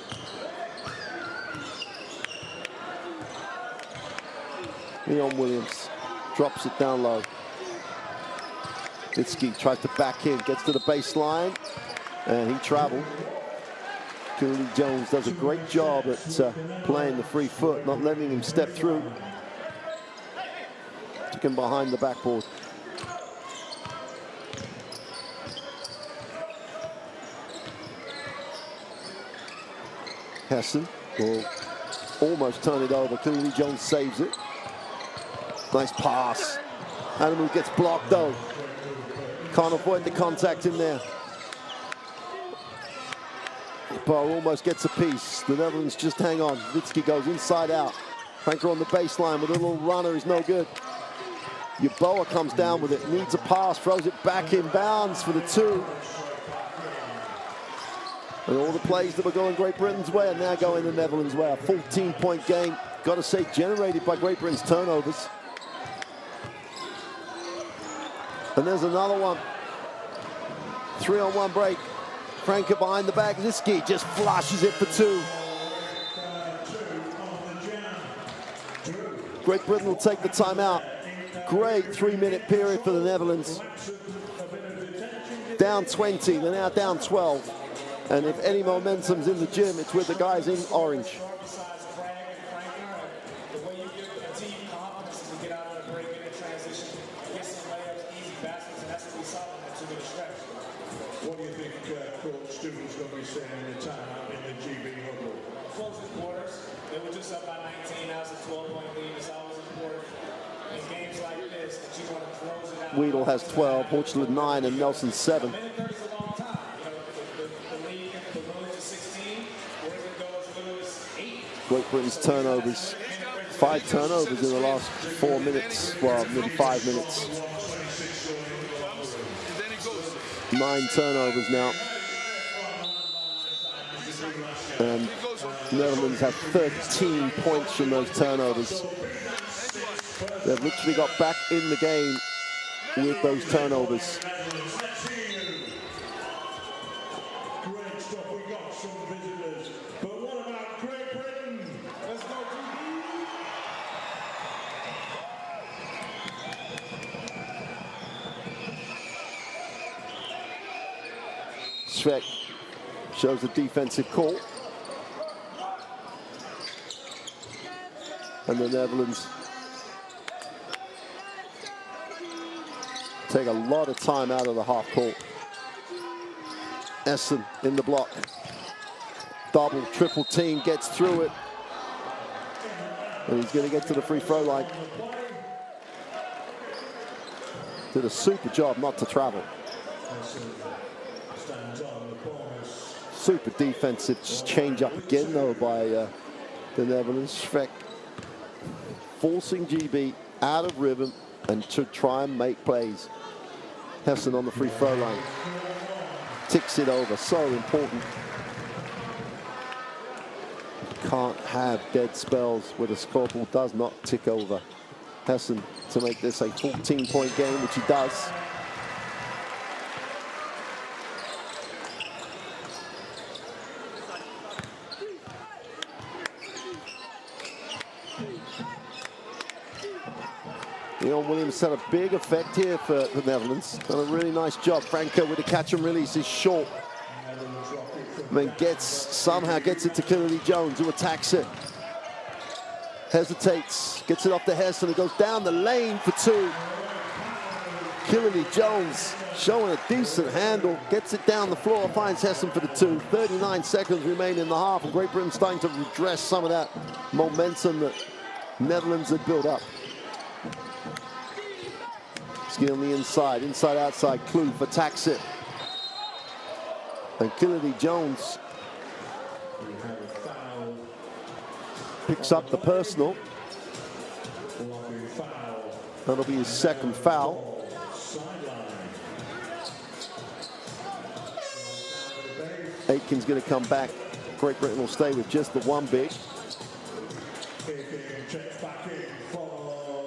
Leon Williams drops it down low. Savitsky tries to back in, gets to the baseline, and he traveled. Cooley Jones does a great job at playing the free foot, not letting him step through. Took him behind the backboard. Hessen will almost turn it over. Cooley Jones saves it. Nice pass. Adamu gets blocked though. Can't avoid the contact in there. Bar almost gets a piece. The Netherlands just hang on. Savitsky goes inside out. Franker on the baseline with a little runner is no good. Yeboah comes down with it, needs a pass, throws it back inbounds for the 2. And all the plays that were going Great Britain's way are now going the Netherlands' way. A 14-point game, got to say, generated by Great Britain's turnovers. And there's another one. 3-on-1 break. Franker behind the back. Savitsky just flushes it for 2. Great Britain will take the timeout. Great 3-minute period for the Netherlands. Down 20, they're now down 12. And if any momentum's in the gym, it's with the guys in orange. What do you think Coach Studel's going to be saying in the timeout in the GB huddle? Closing quarters, they were just up by 19. Now it's a 12-point lead. It's always important in games like this that you want to close it out. Weedle has 12, Horchler 9, and Nelson 7. The league goes to 16. Where it goes, Lewis 8. Great Britain's turnovers. 5 turnovers in the last 4 minutes. Well, maybe 5 minutes. 9 turnovers now. And Netherlands have 13 points from those turnovers. They've literally got back in the game with those turnovers. Great stuff. We got some visitors. But what about Great Britain? Let's go Schweck shows a defensive call. And the Netherlands take a lot of time out of the half court. Essen in the block. Double, triple team, gets through it. And he's going to get to the free throw line. Did a super job not to travel. Super defensive change up again though by the Netherlands. Schweck forcing GB out of rhythm and to try and make plays. Hessen on the free throw line. Ticks it over, so important. Can't have dead spells where the scoreboard does not tick over. Hessen to make this a 14-point game, which he does. Leon Williams had a big effect here for the Netherlands. Done a really nice job. Franco with the catch and release is short. Then somehow gets it to Kennedy Jones, who attacks it. Hesitates, gets it off to Hess, and it goes down the lane for two. Kennedy Jones showing a decent handle, gets it down the floor, finds Hessen for the two. 39 seconds remain in the half, and Great Britain starting to redress some of that momentum that Netherlands had built up. Ski on the inside, outside, Kloof attacks it. And Kennedy Jones picks up the personal. That'll be his second foul. Aitken's going to come back. Great Britain will stay with just the one big.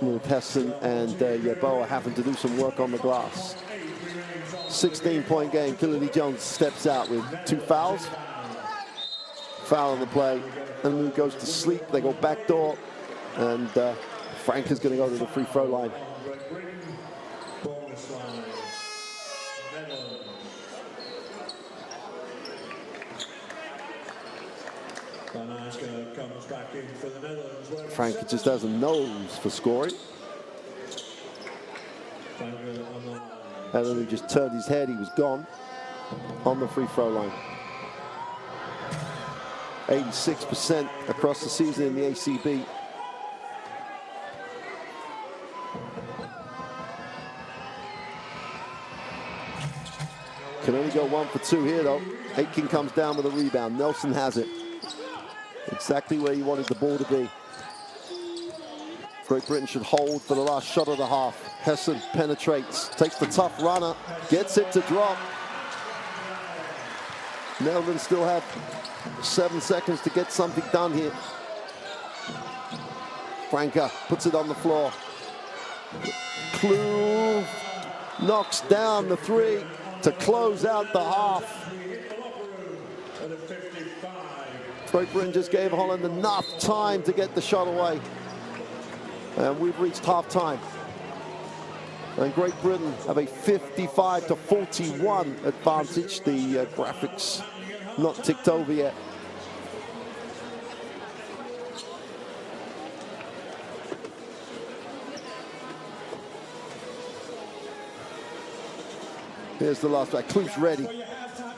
With Hessen and Yeboah having to do some work on the glass. 16-point game. Kennedy Jones steps out with two fouls. Foul on the play. And Moon goes to sleep. They go back door. And Frank is going to go to the free throw line. Frank just has a nose for scoring. And then he just turned his head, he was gone on the free throw line. 86% across the season in the ACB. Can only go 1 for 2 here though. Aitken comes down with a rebound. Nelson has it. Exactly where you wanted the ball to be. Great Britain should hold for the last shot of the half. Hessen penetrates, takes the tough runner, gets it to drop. Netherlands still have 7 seconds to get something done here. Franca puts it on the floor. Kloof knocks down the three to close out the half. Great Britain just gave Holland enough time to get the shot away. And we've reached halftime. And Great Britain have a 55-41 advantage. The graphics not ticked over yet. Here's the last back. Kloof's ready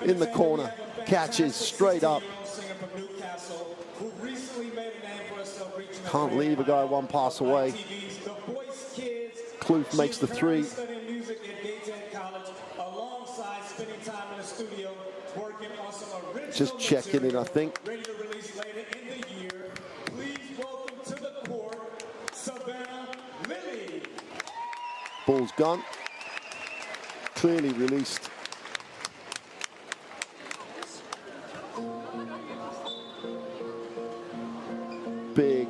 in the corner. Catches straight up. Can't leave a guy one pass away. Kloof makes the three. Just checking in, I think. Ball's gone. Clearly released.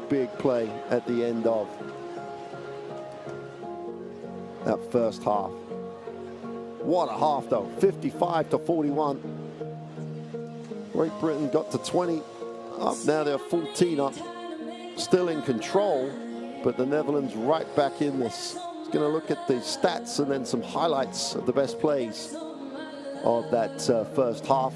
Big play at the end of that first half. What a half though, 55-41. Great Britain got to 20 up, now they're 14 up. Still in control, but the Netherlands right back in this. It's gonna look at the stats and then some highlights of the best plays of that first half.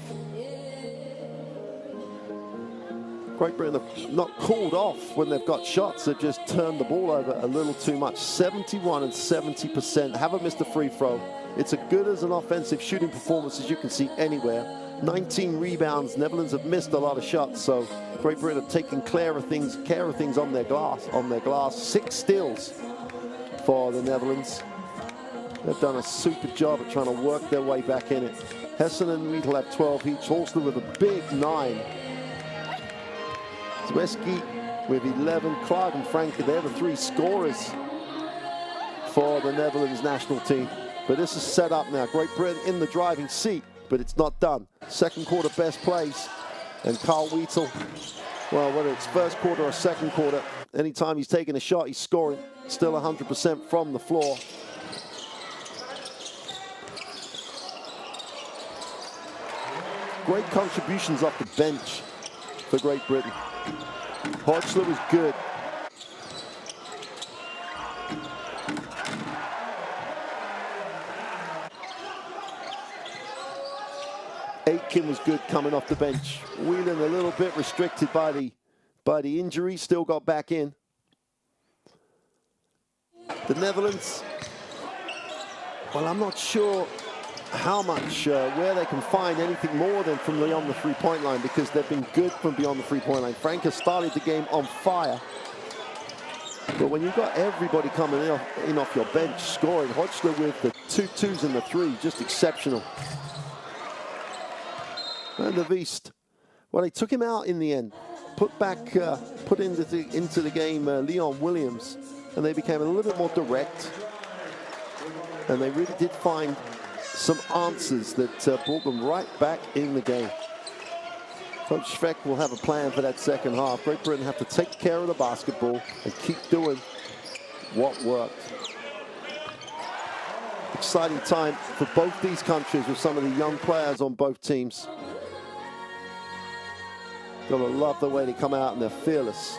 Great Britain have not cooled off when they've got shots. They've just turned the ball over a little too much. 71 and 70%. Haven't missed a free throw. It's as good as an offensive shooting performance as you can see anywhere. 19 rebounds. Netherlands have missed a lot of shots, so Great Britain have taken care of things on their glass. 6 steals for the Netherlands. They've done a super job at trying to work their way back in it. Hessen and Wheatle have 12 each. Halston with a big 9. Zweski with 11. Clark and Franke, they're the 3 scorers for the Netherlands national team. But this is set up now. Great Britain in the driving seat, but it's not done. Second quarter best plays. And Carl Wheatle, well, whether it's first quarter or second quarter, anytime he's taking a shot, he's scoring. Still 100% from the floor. Great contributions off the bench for Great Britain. Hodgler was good. Aitken was good coming off the bench. Whelan a little bit restricted by the injury, still got back in. The Netherlands, well, I'm not sure how much, where they can find anything more than from beyond the three-point line, because they've been good from beyond the three-point line. Frank has started the game on fire. But when you've got everybody coming in off your bench scoring, Hodgler with the 2 twos and the 3, just exceptional. And the Vist, well, they took him out in the end. Put into the game Leon Williams, and they became a little bit more direct. And they really did find some answers that brought them right back in the game. Coach Schweck will have a plan for that second half. Great Britain have to take care of the basketball and keep doing what worked. Exciting time for both these countries with some of the young players on both teams. Gotta love the way they come out and they're fearless.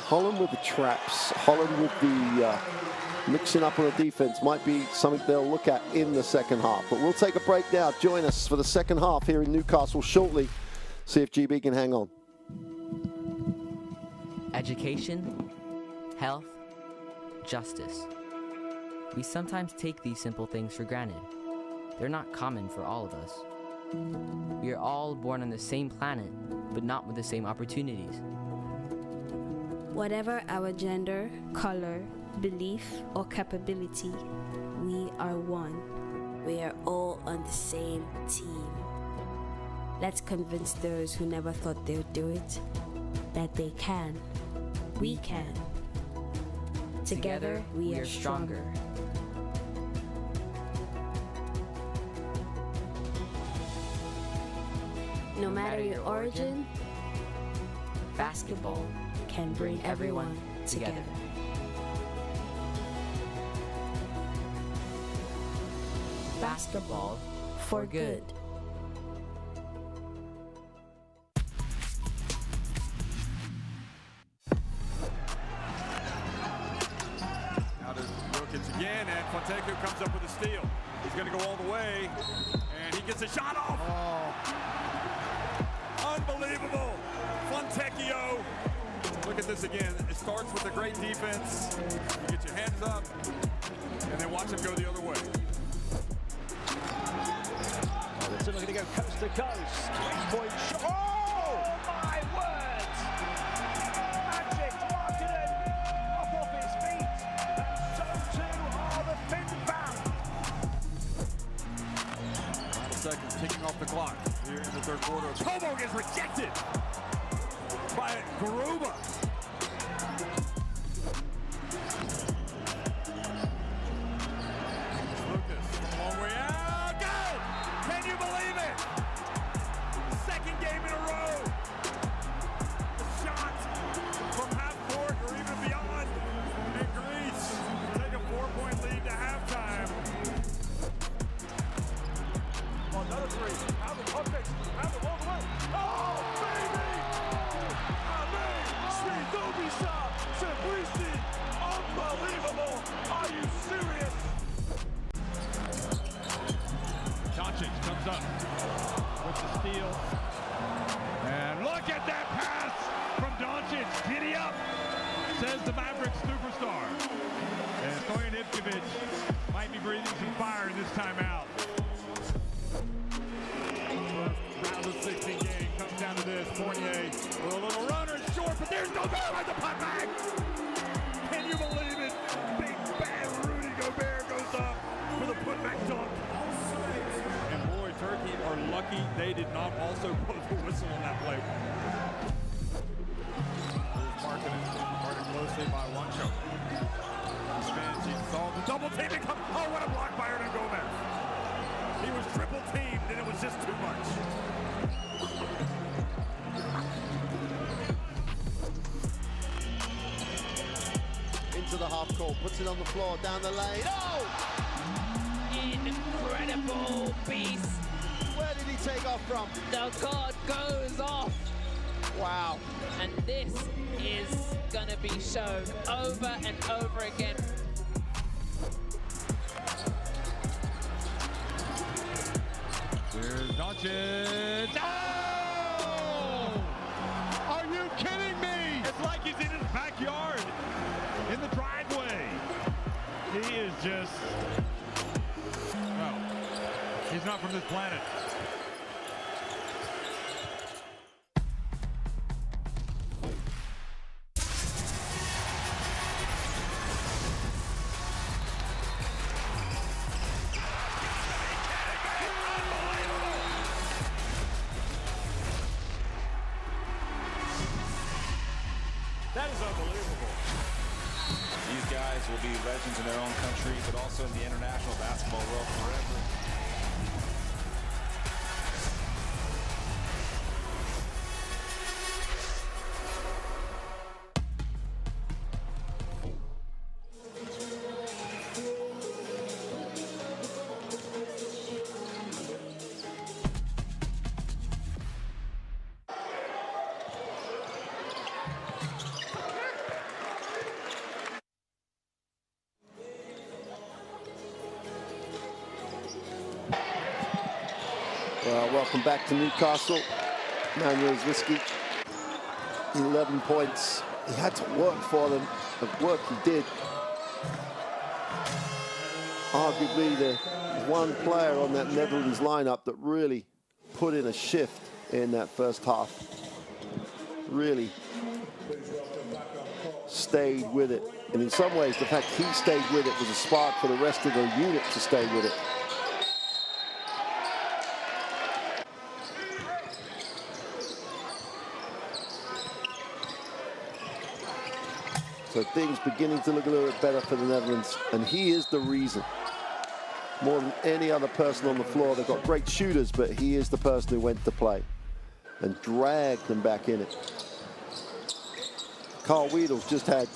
Holland with the traps, Holland with the mixing up on the defense might be something they'll look at in the second half. But we'll take a break now. Join us for the second half here in Newcastle shortly. See if GB can hang on. Education, health, justice. We sometimes take these simple things for granted. They're not common for all of us. We are all born on the same planet, but not with the same opportunities. Whatever our gender, color, belief, or capability, we are one. We are all on the same team. Let's convince those who never thought they would do it that they can. We can. Together, we are stronger. No matter your origin, basketball can bring everyone together. Basketball for good. Now to Jokic again, and Fontecchio comes up with a steal. He's going to go all the way, and he gets a shot off. Unbelievable. Fontecchio. Look at this again. It starts with a great defense. You get your hands up, and then watch him go the other way. They're looking to go coast to coast. Three-point shot. Oh, my word! Magic Markkinen up off his feet, and so too are the Finn fans. Final seconds ticking off the clock here in the third quarter. Tomo gets rejected by Garuba. Lucas, long way out. Good! Can you believe it? Second game in a row. A shot from half court or even beyond. And Greece take a 4-point lead to halftime. Oh, another three. Have it, have it all the way. Oh, baby! Sweet superstar. And Stoyan Ivkovic might be breathing some fire in this timeout. Round of 16 game comes down to this. Fournier with a little runner, it's short, but there's no goal at the putback. Can you believe it? Big bad Rudy Gobert goes up for the putback dunk. And boy, Turkey are lucky they did not also blow the whistle on that play. Guarded closely by Wancho. He spins, he saw the double team. Oh, what a block by Hernan Gomez. He was triple teamed and it was just too much. Into the half court, puts it on the floor, down the lane. Oh! Incredible beast. Where did he take off from? The god goes off. Wow. And this is gonna be shown over and over again. Here's Doncic. Oh! Are you kidding me? It's like he's in his backyard, in the driveway. He is just, well, he's not from this planet. That is unbelievable. These guys will be legends in their own country, but also in the international basketball world forever. Welcome back to Newcastle. Manuel Zwiski, 11 points. He had to work for them. The work he did. Arguably the one player on that Netherlands lineup that really put in a shift in that first half. Really stayed with it. And in some ways, the fact he stayed with it was a spark for the rest of the unit to stay with it. So things beginning to look a little bit better for the Netherlands, and he is the reason. More than any other person on the floor, they've got great shooters, but he is the person who went to play and dragged them back in it. Carl Wiedel's just had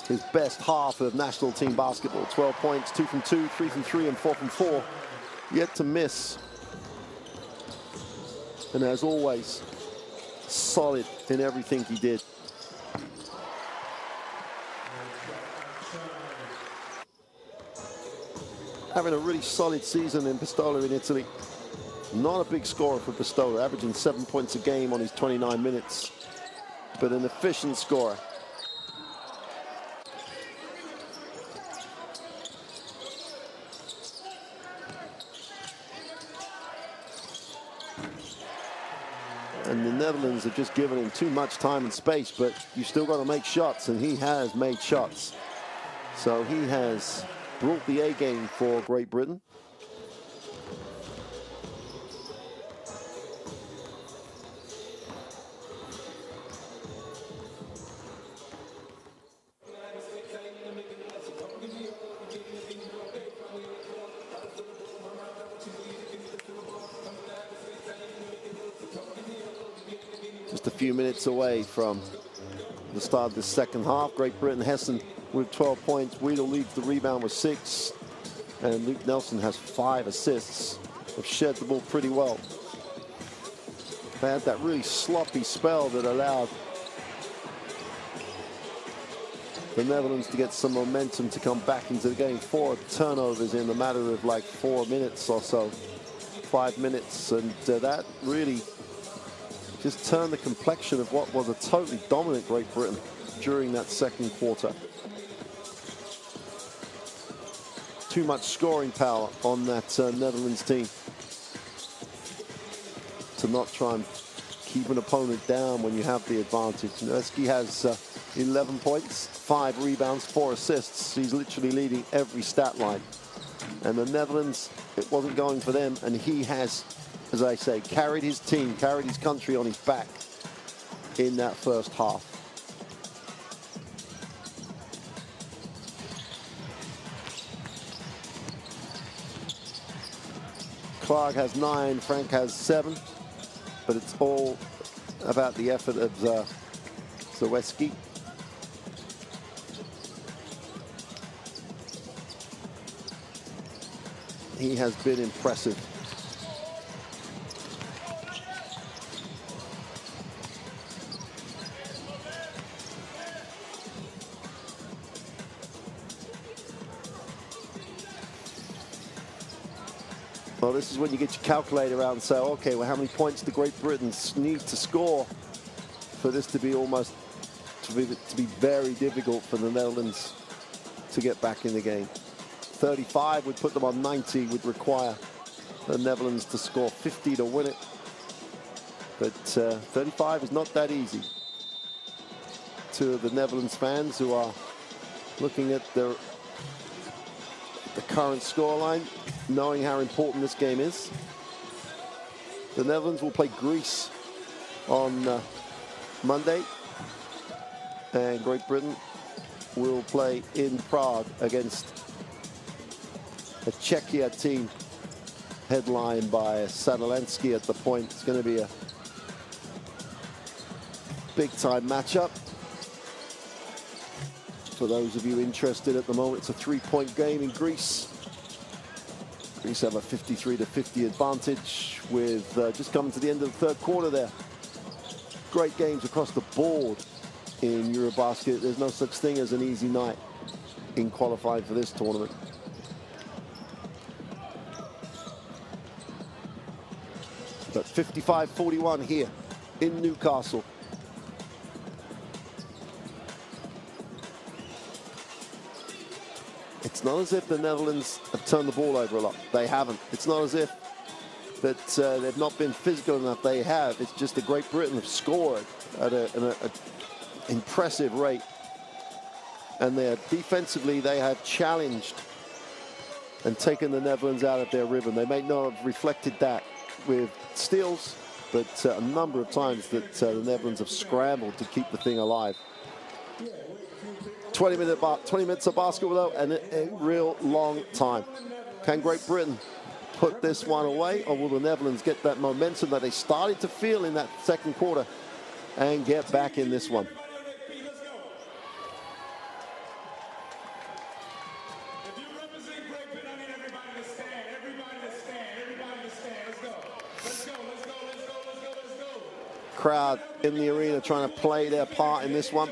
his best half of national team basketball. 12 points, 2 from 2, 3 from 3, and 4 from 4. Yet to miss. And as always, solid in everything he did. Having a really solid season in Pistola in Italy. Not a big scorer for Pistola, averaging 7 points a game on his 29 minutes, but an efficient scorer. And the Netherlands have just given him too much time and space, but you still got to make shots, and he has made shots. So he has brought the A game for Great Britain. Just a few minutes away from the start of the second half. Great Britain, Hessen with 12 points. Wiedel leads the rebound with 6. And Luke Nelson has 5 assists. They've shared the ball pretty well. They had that really sloppy spell that allowed the Netherlands to get some momentum to come back into the game. 4 turnovers in the matter of like 4 minutes or so. 5 minutes. And that really just turned the complexion of what was a totally dominant Great Britain during that second quarter. too much scoring power on that Netherlands team to not try and keep an opponent down when you have the advantage. Nowitzki has 11 points, 5 rebounds, 4 assists. He's literally leading every stat line. And the Netherlands, it wasn't going for them, and he has, as I say, carried his team, carried his country on his back in that first half. Clark has 9, Frank has 7, but it's all about the effort of Nowitzki. He has been impressive. Well, this is when you get your calculator out and say, okay, well, how many points do Great Britain need to score for this to be almost, to be very difficult for the Netherlands to get back in the game. 35 would put them on 90, would require the Netherlands to score 50 to win it. But 35 is not that easy. Two of the Netherlands fans who are looking at the current scoreline, knowing how important this game is. The Netherlands will play Greece on Monday, and Great Britain will play in Prague against a Czechia team headlined by Sadolansky at the point. It's going to be a big-time matchup. For those of you interested at the moment, it's a 3-point game in Greece. Greece have a 53-50 advantage with just coming to the end of the third quarter there. Great games across the board in EuroBasket. There's no such thing as an easy night in qualifying for this tournament. But 55-41 here in Newcastle. It's not as if the Netherlands have turned the ball over a lot. They haven't. It's not as if that they've not been physical enough. They have. It's just that Great Britain have scored at an impressive rate. And defensively, they have challenged and taken the Netherlands out of their rhythm. They may not have reflected that with steals, but a number of times that the Netherlands have scrambled to keep the thing alive. 20 minutes of basketball, though, and a real long time. Can Great Britain put this one away, or will the Netherlands get that momentum that they started to feel in that second quarter and get back in this one? Crowd in the arena trying to play their part in this one.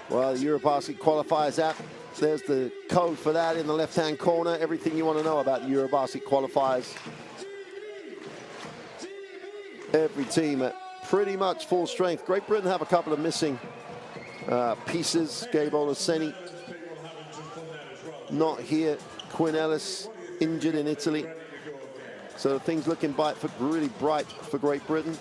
Well, the EuroBasket Qualifiers app, there's the code for that in the left-hand corner. Everything you want to know about the EuroBasket Qualifiers. Every team at pretty much full strength. Great Britain have a couple of missing pieces. Gabe Olaseni not here. Quinn Ellis injured in Italy. So things looking really bright for Great Britain.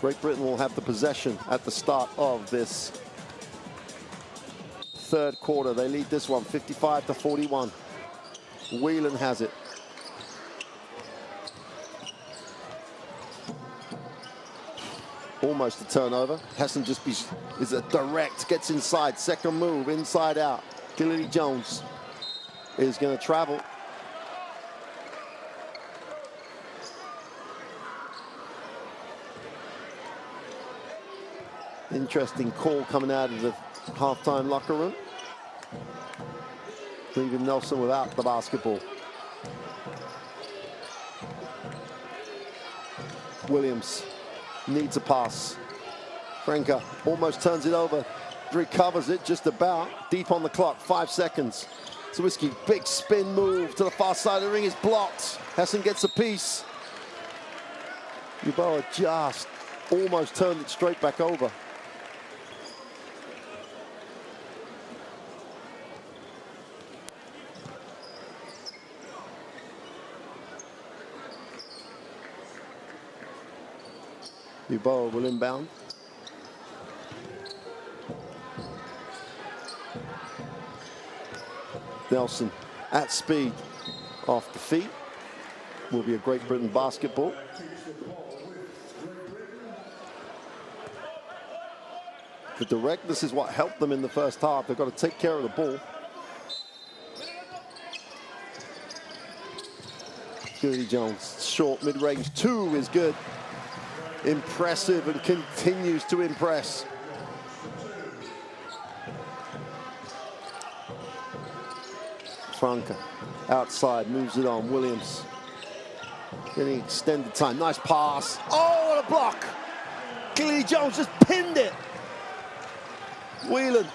Great Britain will have the possession at the start of this third quarter. They lead this one 55-41. Whelan has it. Almost a turnover. Hasn't just be, is a direct, gets inside, second move, inside out. Kennedy Jones is going to travel. Interesting call coming out of the halftime locker room, leaving Nelson without the basketball. Williams needs a pass. Franca almost turns it over, recovers it just about, deep on the clock, 5 seconds. Swiski, big spin move to the far side of the ring is blocked. Hessen gets a piece. Yeboah just almost turned it straight back over. Yeboah will inbound. Nelson at speed off the feet. Will be a Great Britain basketball. The directness is what helped them in the first half. They've got to take care of the ball. Kennedy Jones, short mid-range 2 is good. Impressive and continues to impress. Franca outside, moves it on. Williams getting extended time. Nice pass. Oh, what a block! Kennedy Jones just pinned it. Whelan.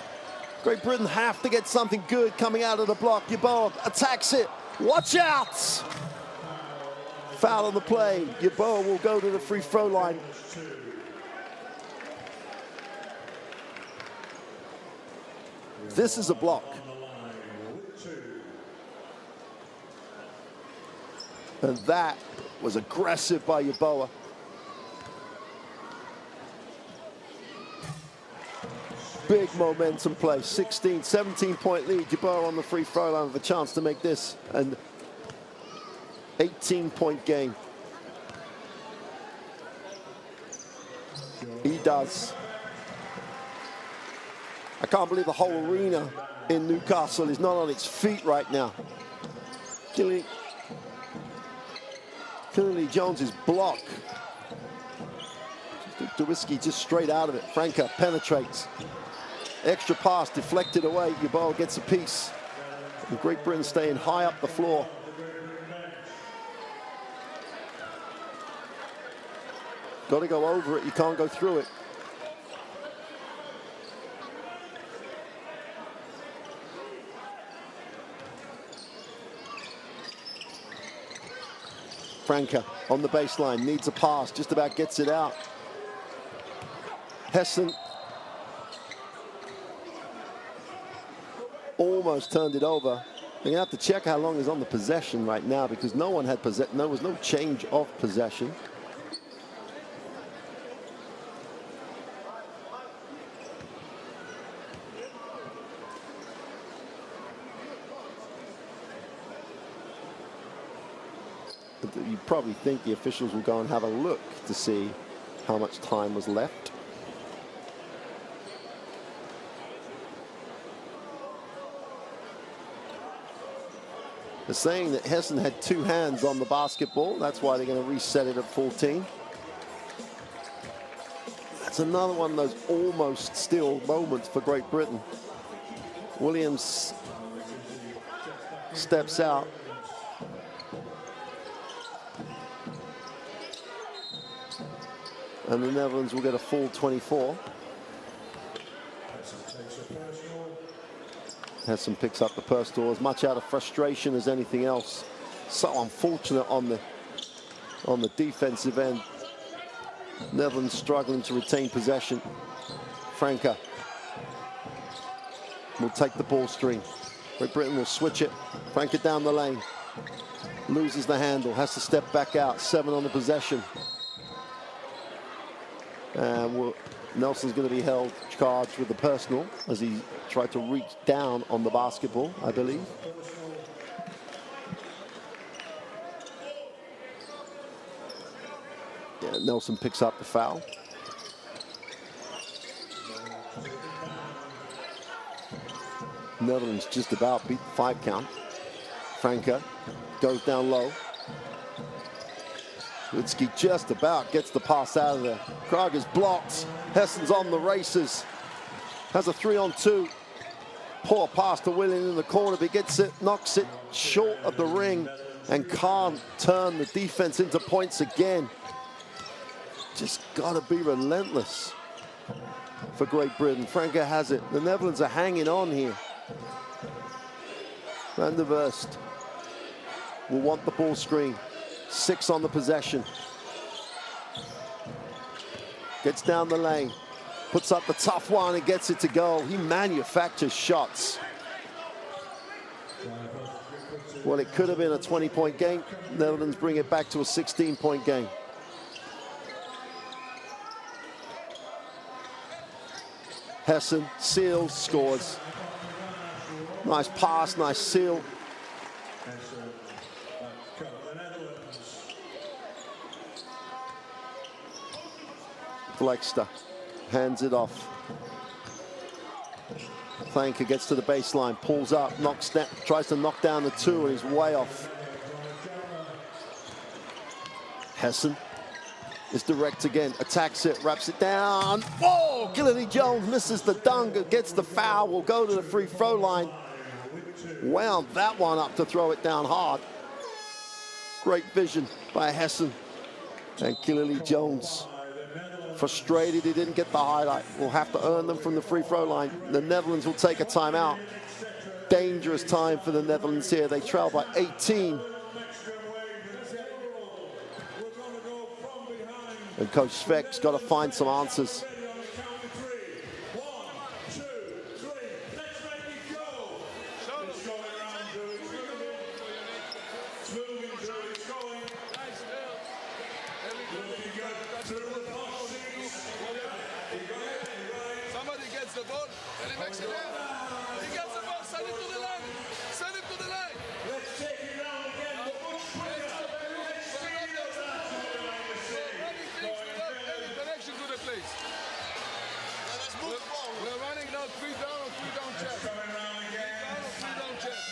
Great Britain have to get something good coming out of the block. Yeboah attacks it. Watch out! Foul on the play. Yeboah will go to the free throw line. This is a block. And that was aggressive by Yeboah. Big momentum play. 17-point lead. Yeboah on the free throw line with a chance to make this an 18-point game. He does. I can't believe the whole arena in Newcastle is not on its feet right now. Kennedy Jones's block. Dewitsky just straight out of it. Franca penetrates. Extra pass deflected away. Yeboah gets a piece. And Great Britain staying high up the floor. Got to go over it. You can't go through it. Franca on the baseline, needs a pass, just about gets it out. Hessen almost turned it over. They're gonna have to check how long he's on the possession right now because no one had there was no change of possession. You probably think the officials will go and have a look to see how much time was left. They're saying that Hessen had 2 hands on the basketball. That's why they're going to reset it at 14. That's another one of those almost still moments for Great Britain. Williams steps out. And the Netherlands will get a full 24. Hessen picks up the personal as much out of frustration as anything else. So unfortunate on the defensive end. Netherlands struggling to retain possession. Franca will take the ball screen. Great Britain will switch it. Franca down the lane. Loses the handle, has to step back out. 7 on the possession. And Nelson's going to be held charged with the personal as he tried to reach down on the basketball, I believe. Yeah, Nelson picks up the foul. Netherlands just about beat the 5 count. Franca goes down low. Lutski just about gets the pass out of there. Krager's blocked. Hessen's on the races. Has a 3-on-2. Poor pass to Willian in the corner, but he gets it, knocks it short of the ring, and can't turn the defense into points again. Just gotta be relentless for Great Britain. Franke has it. The Netherlands are hanging on here. Van der Verst will want the ball screen. 6 on the possession. Gets down the lane. Puts up the tough one and gets it to go. He manufactures shots. Well, it could have been a 20-point game. Netherlands bring it back to a 16-point game. Hessen seals, scores. Nice pass, nice seal. Flexter hands it off. Thanker gets to the baseline, pulls up, knocks down, tries to knock down the 2, and he's way off. Hessen is direct again, attacks it, wraps it down. Whoa! Kennedy Jones misses the dunk, gets the foul, will go to the free throw line. Wound that one up to throw it down hard. Great vision by Hessen. And Kennedy Jones, frustrated he didn't get the highlight, will have to earn them from the free throw line. The Netherlands will take a timeout. Dangerous time for the Netherlands here. They trail by 18. And Coach Svek's got to find some answers. Somebody gets the ball and he makes it happen. He gets the ball, send it to the line. Send it to the line. Let's take it down again. Any connection to the place. We're running now 3 down or 3 down chest. 3 down or 3 down chest.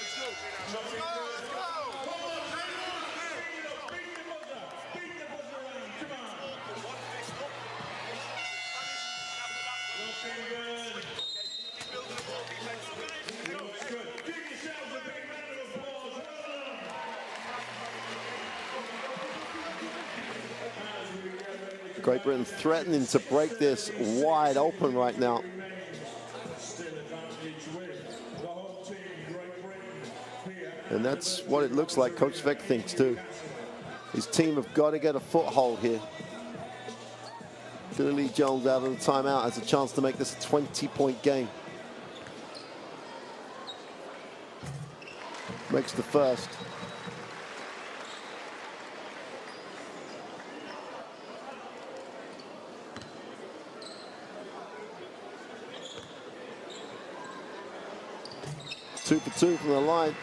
Let's go. Let's go. Great Britain threatening to break this wide open right now. And that's what it looks like Coach Svek thinks too. His team have got to get a foothold here. Lee Jones out of the timeout has a chance to make this a 20-point game. Makes the first. Two for 2 from the line.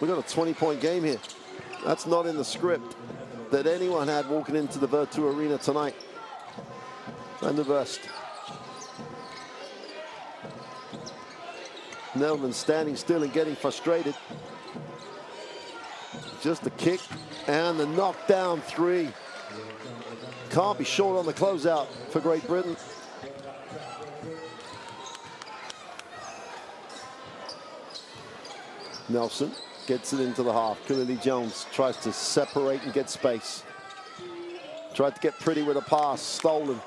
We got a 20-point game here. That's not in the script that anyone had walking into the Virtu Arena tonight. Van der Verst. Netherlands standing still and getting frustrated. Just the kick and the knockdown 3. Can't be short on the closeout for Great Britain. Nelson gets it into the half. Kennedy Jones tries to separate and get space. Tried to get pretty with a pass, stolen.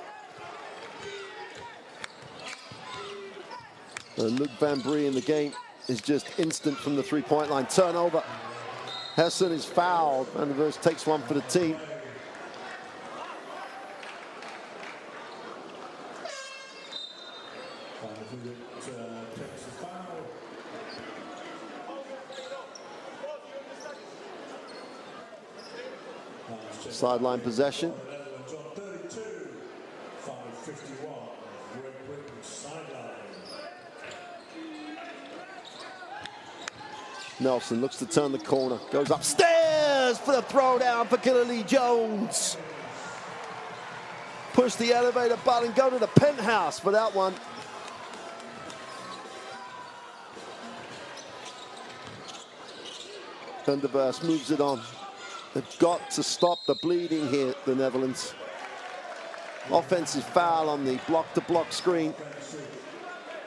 And Luc Van Brie in the game is just instant from the 3-point line. Turnover. Hessen is fouled. Van der Verst takes one for the team. Sideline possession. Nelson looks to turn the corner, goes upstairs for the throwdown for Kennedy Jones. Push the elevator button, go to the penthouse for that one. And the Verse moves it on. They've got to stop the bleeding here, the Netherlands. Offensive foul on the block-to-block screen.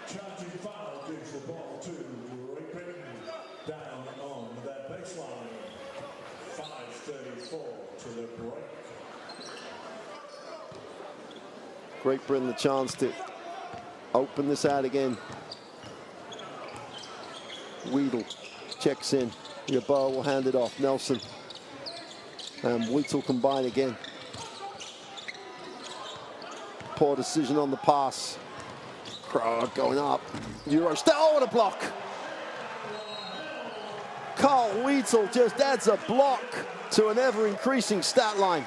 Charging foul gives the ball to Great Britain down on that baseline. 5:34 to the break. Great Britain the chance to open this out again. Weedle checks in. Yeboah will hand it off. Nelson and Wheatle combine again. Poor decision on the pass. Crowd going up. Euro step. Oh, what a block! Carl Wheatle just adds a block to an ever-increasing stat line.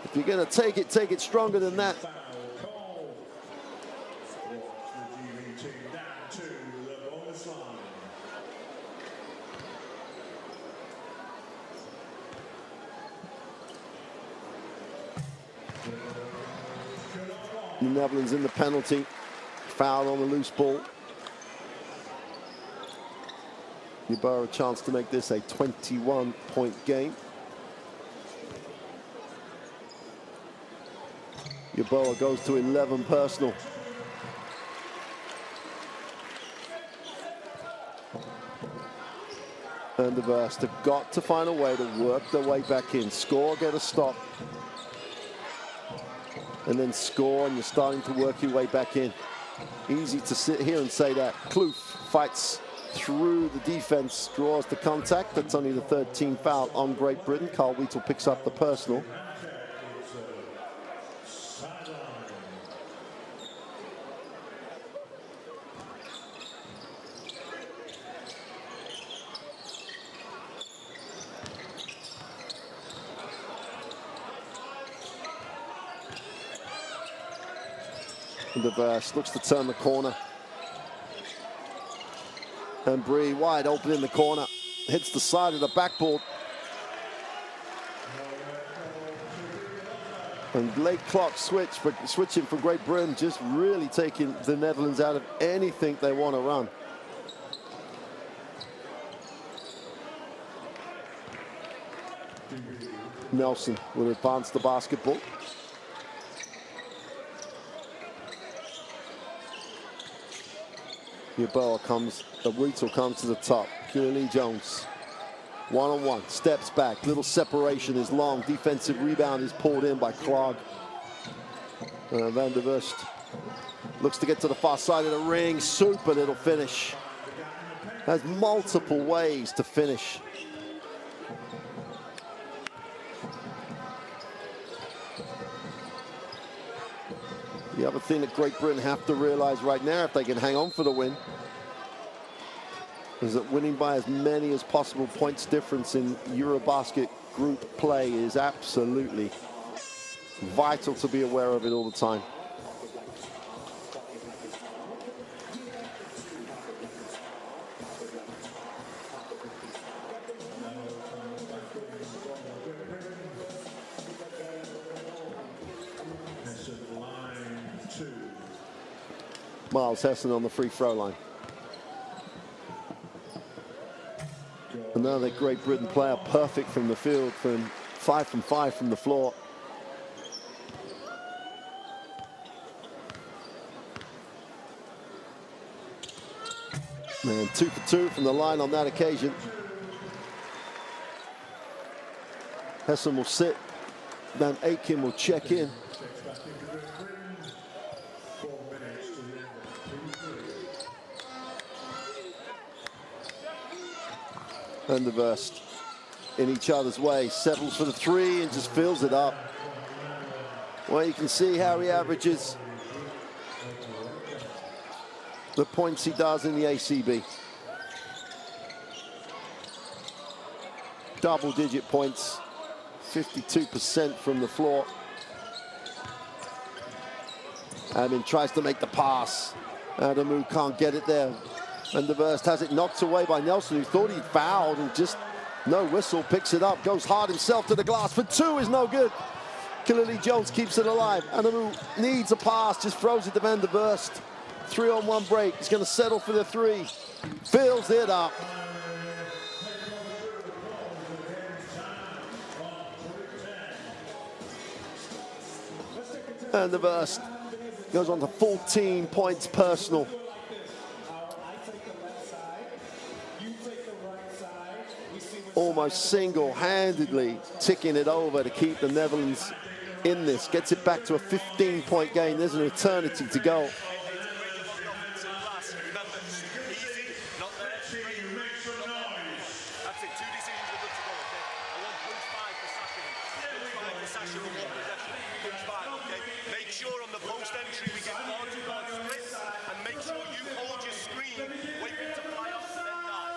If you're going to take it stronger than that. The Netherlands in the penalty. Foul on the loose ball. Yeboah a chance to make this a 21-point game. Yeboah goes to 11 personal. And the Verse have got to find a way to work their way back in. Score, get a stop. And then score, and you're starting to work your way back in. Easy to sit here and say that. Kloof fights through the defense, draws the contact. That's only the third team foul on Great Britain. Carl Wheatle picks up the personal. The Verse looks to turn the corner. And Bree wide open in the corner. Hits the side of the backboard. And late clock switching for Great Britain, just really taking the Netherlands out of anything they want to run. Nelson will advance the basketball. Yeboah comes, Wheatle comes to the top. Lee Jones, one-on-one, steps back. Little separation is long. Defensive rebound is pulled in by Clark. Van der Vust looks to get to the far side of the ring. Super little finish. Has multiple ways to finish. The other thing that Great Britain have to realize right now, if they can hang on for the win, is that winning by as many as possible points difference in EuroBasket group play is absolutely vital to be aware of it all the time. Miles Hessen on the free throw line. Another Great Britain player, perfect from the field, from 5 from 5 from the floor. And 2 for 2 from the line on that occasion. Hessen will sit. Van Aken will check in. And the Verse in each other's way, settles for the three and just fills it up. Well, you can see how he averages the points he does in the ACB. Double-digit points, 52% from the floor. Amin tries to make the pass. Adamu can't get it there. And the Verse has it knocked away by Nelson, who thought he'd fouled, and just no whistle, picks it up, goes hard himself to the glass for 2 is no good. Killer Jones keeps it alive. Anamu needs a pass, just throws it to Van der Burst. 3-on-1 break. He's going to settle for the three. Fills it up. Van der Burst goes on to 14 points personal. Almost single-handedly ticking it over to keep the Netherlands in this. Gets it back to a 15-point game. There's an eternity to go. Make sure on the post entry we get guard splits, and make sure you hold your screen, waiting to fly off and then die.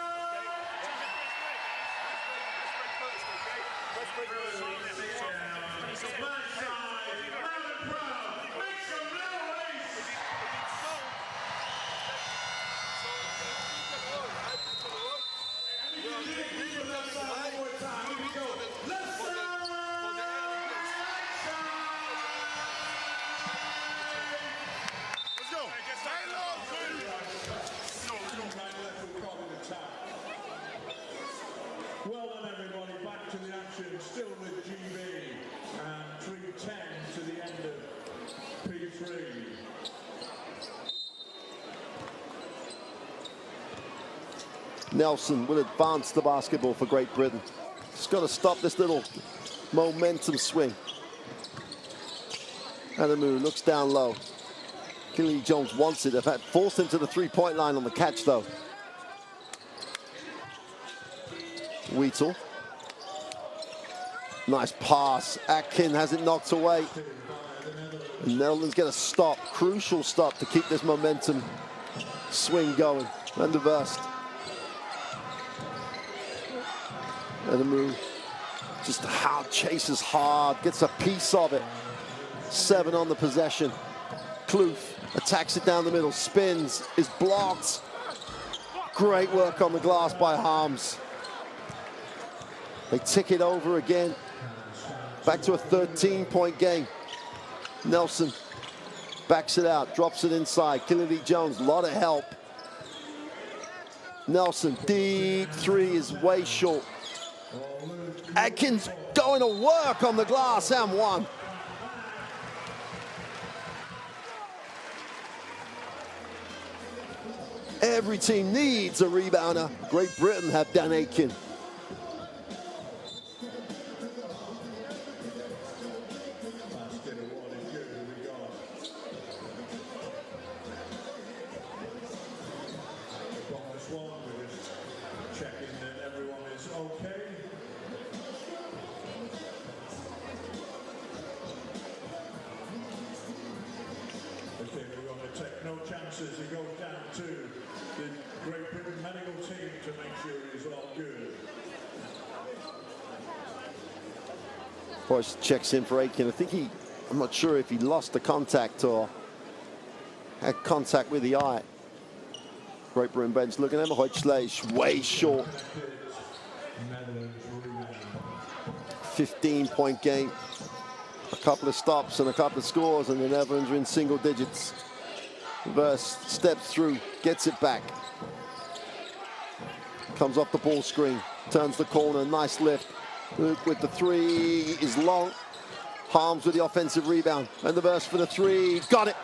Let's break first, okay? Well done, everybody. Back to the action. Still with GB. And 3:10 to the end of P3. Nelson will advance the basketball for Great Britain. Just got to stop this little momentum swing. Anamu looks down low. Killer Jones wants it. In fact, forced him to the three-point line on the catch, though. Wheatle. Nice pass. Atkin has it knocked away. And Netherlands get a stop, crucial stop to keep this momentum swing going. Van der Burst. Anamu just chases hard, gets a piece of it. 7 on the possession. Kloof attacks it down the middle, spins, is blocked. Great work on the glass by Harms. They tick it over again. Back to a 13-point game. Nelson backs it out, drops it inside. Killer Jones, a lot of help. Nelson, deep three is way short. Atkins going to work on the glass and one. Every team needs a rebounder. Great Britain have Dan Aitken. No chances. He goes down to the Great Britain medical team to make sure he's all good. Boyce checks in for Aitken. I think I'm not sure if he lost the contact or had contact with the eye. Great Britain bench looking at him. Hoytsley way short. 15-point game. A couple of stops and a couple of scores, and the Netherlands are in single digits. Verse steps through, gets it back. Comes off the ball screen, turns the corner, nice lift. With the three is long. Harms with the offensive rebound. And the burst for the three, got it.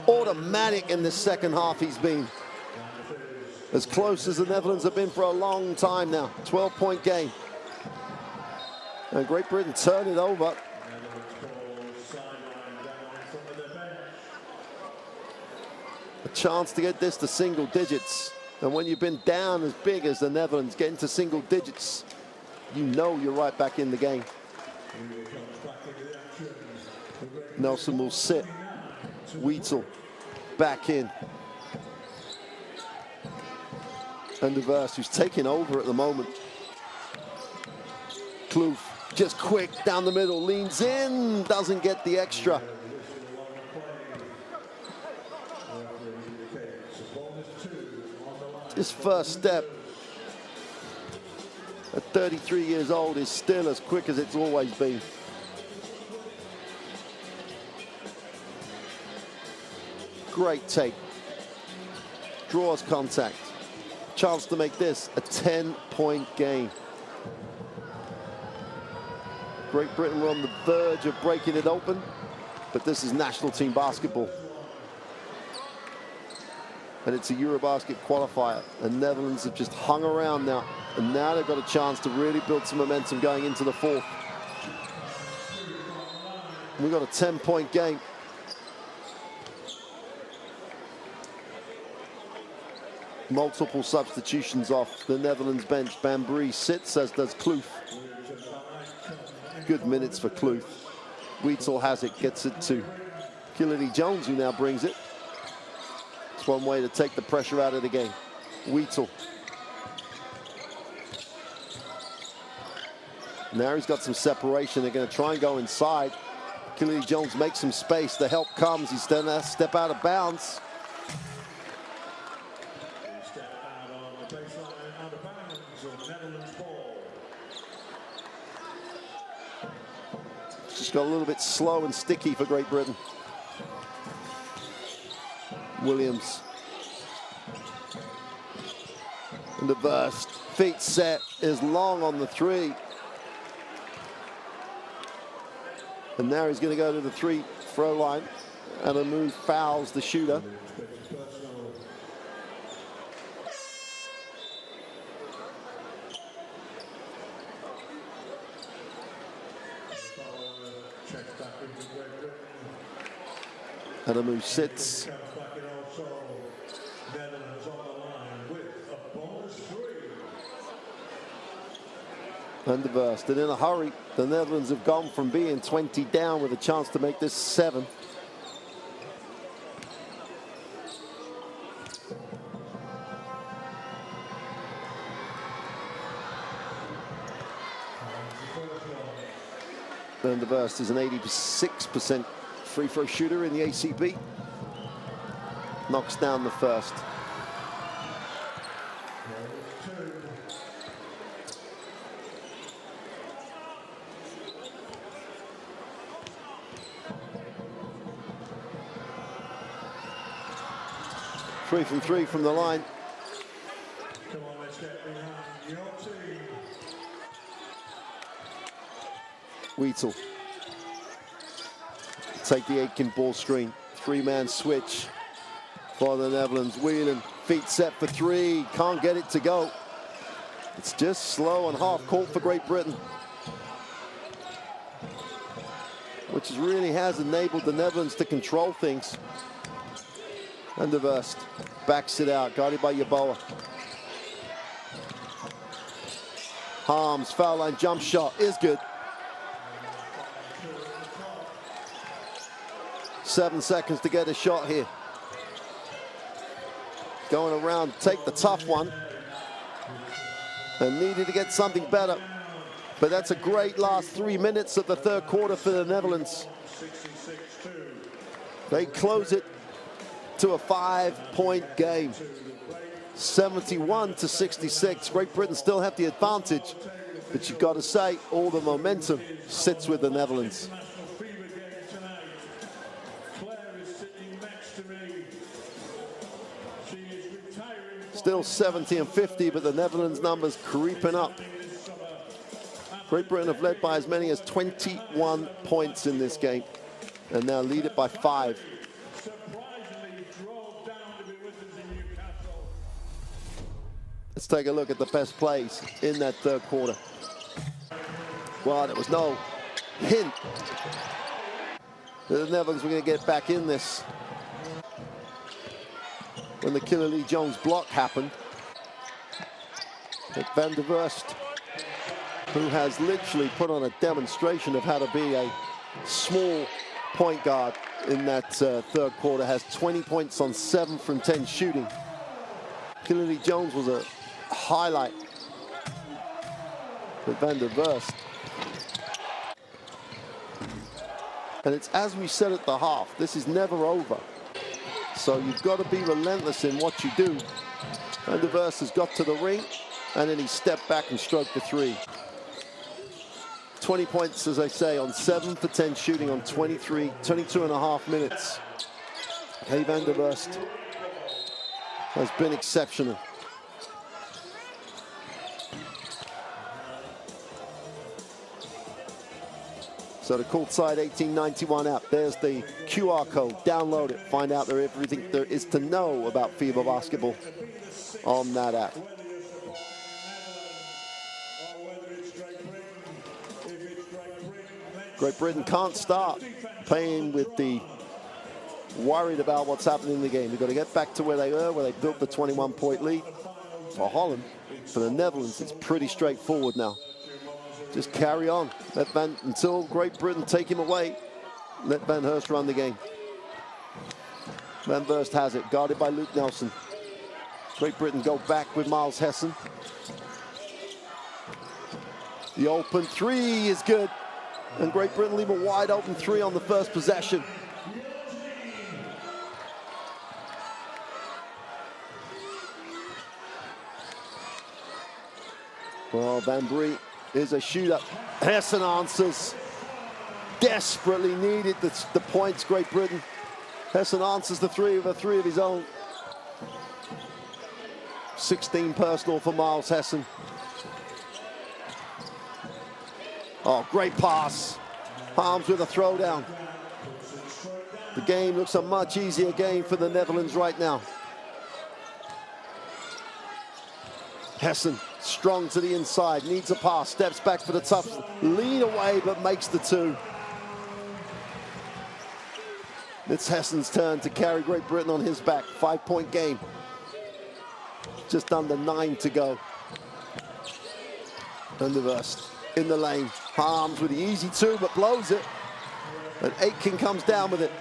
Automatic in the second half he's been. As close as the Netherlands have been for a long time now. 12-point game. And Great Britain turn it over. A chance to get this to single digits. And when you've been down as big as the Netherlands, getting to single digits, you know you're right back in the game. Nelson will sit. Wheatle back in. And the verse, who's taking over at the moment. Kloof, just quick down the middle, leans in, doesn't get the extra. His first step at 33 years old is still as quick as it's always been. Great take. Draws contact. Chance to make this a 10-point game. Great Britain were on the verge of breaking it open, but this is national team basketball. And it's a EuroBasket qualifier. The Netherlands have just hung around now, and now they've got a chance to really build some momentum going into the fourth. We've got a 10-point game. Multiple substitutions off the Netherlands bench. Bambry sits, as does Kloof. Good minutes for Kloof. Wheatle has it, gets it to Kennedy Jones, who now brings it. It's one way to take the pressure out of the game. Wheatle. Now he's got some separation. They're going to try and go inside. Kennedy Jones makes some space. The help comes. He's going to step out of bounds. Just got a little bit slow and sticky for Great Britain. Williams. And the burst. Feet set is long on the three. And now he's going to go to the free throw line. And a move fouls the shooter. Adamu sits. And the burst. And in a hurry, the Netherlands have gone from being 20 down with a chance to make this 7. And the burst is an 86% free throw shooter in the ACB. Knocks down the first. Three from three from the line. Come on, let's get behind your team. Wheatle. Take the Aitken ball screen. Three-man switch for the Netherlands. Whelan, feet set for three. Can't get it to go. It's just slow and half court for Great Britain, which really has enabled the Netherlands to control things. And the burst. Backs it out, guarded by Yeboah. Harms, foul line jump shot is good. 7 seconds to get a shot here. Going around, take the tough one. And needed to get something better. But that's a great last 3 minutes of the third quarter for the Netherlands. They close it to a 5-point game. 71-66. Great Britain still have the advantage, but you've got to say all the momentum sits with the Netherlands. Still 70-50, but the Netherlands numbers creeping up. Great Britain have led by as many as 21 points in this game, and now lead it by 5. Let's take a look at the best plays in that third quarter. Well, there was no hint that the Netherlands were going to get back in this when the Kennedy Jones block happened. But Van der Verst, who has literally put on a demonstration of how to be a small point guard in that third quarter, has 20 points on 7 from 10 shooting. Kennedy Jones was a highlight with Van der Verst. And it's as we said at the half, this is never over. So you've got to be relentless in what you do. Van der Verst has got to the ring, and then he stepped back and stroked the three. 20 points, as I say, on 7 for 10 shooting on 22 and a half minutes. Hey, Van der Burst has been exceptional. So the courtside 1891 app, there's the QR code. Download it, find out everything there is to know about FIBA basketball on that app. Great Britain can't start playing with the worried about what's happening in the game. They've got to get back to where they were, where they built the 21-point lead. For Holland, for the Netherlands, it's pretty straightforward now. Just carry on. Until Great Britain take him away, let Van Hurst run the game. Van Hurst has it, guarded by Luke Nelson. Great Britain go back with Miles Hessen. The open three is good. And Great Britain leave a wide open three on the first possession. Well, Van Brie is a shooter. Hessen answers. Desperately needed the points, Great Britain. Hessen answers the three of his own. 16 personal for Miles Hessen. Oh, great pass. Harms with a throwdown. The game looks a much easier game for the Netherlands right now. Hessen, strong to the inside, needs a pass, steps back for the tough lean away, but makes the two. It's Hessen's turn to carry Great Britain on his back. 5-point game. Just under 9 to go. And the burst in the lane. Harms with the easy two, but blows it. And Aitken comes down with it.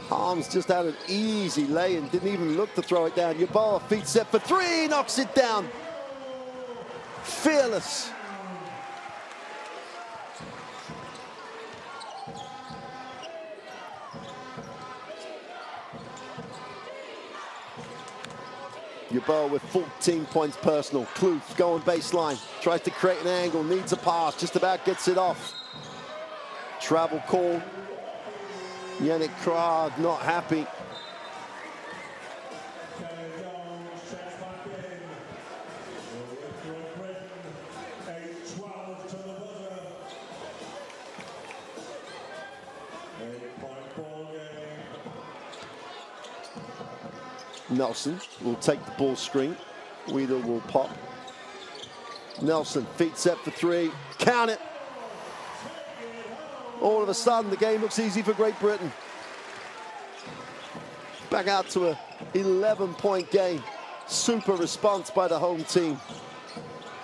Harms just had an easy lay and didn't even look to throw it down. Yeboah, feet set for three, knocks it down. Fearless. Yeboah with 14 points personal. Kloof going baseline, tries to create an angle, needs a pass, just about gets it off. Travel call. Yannick Krag not happy. Nelson will take the ball screen. Weedle will pop. Nelson, feet set for three. Count it. All of a sudden, the game looks easy for Great Britain. Back out to a 11-point game. Super response by the home team.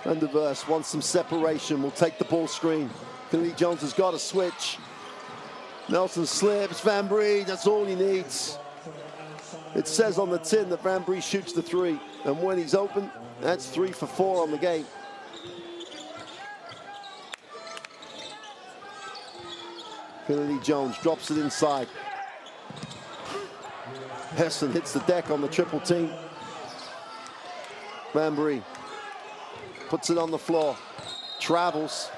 And the verse wants some separation. Will take the ball screen. Khalid Jones has got a switch. Nelson slips. Van Brie, that's all he needs. It says on the tin that Van Brie shoots the three. And when he's open, that's 3 for 4 on the game. Kennedy Jones drops it inside. Hessen hits the deck on the triple team. Van Brie puts it on the floor. Travels.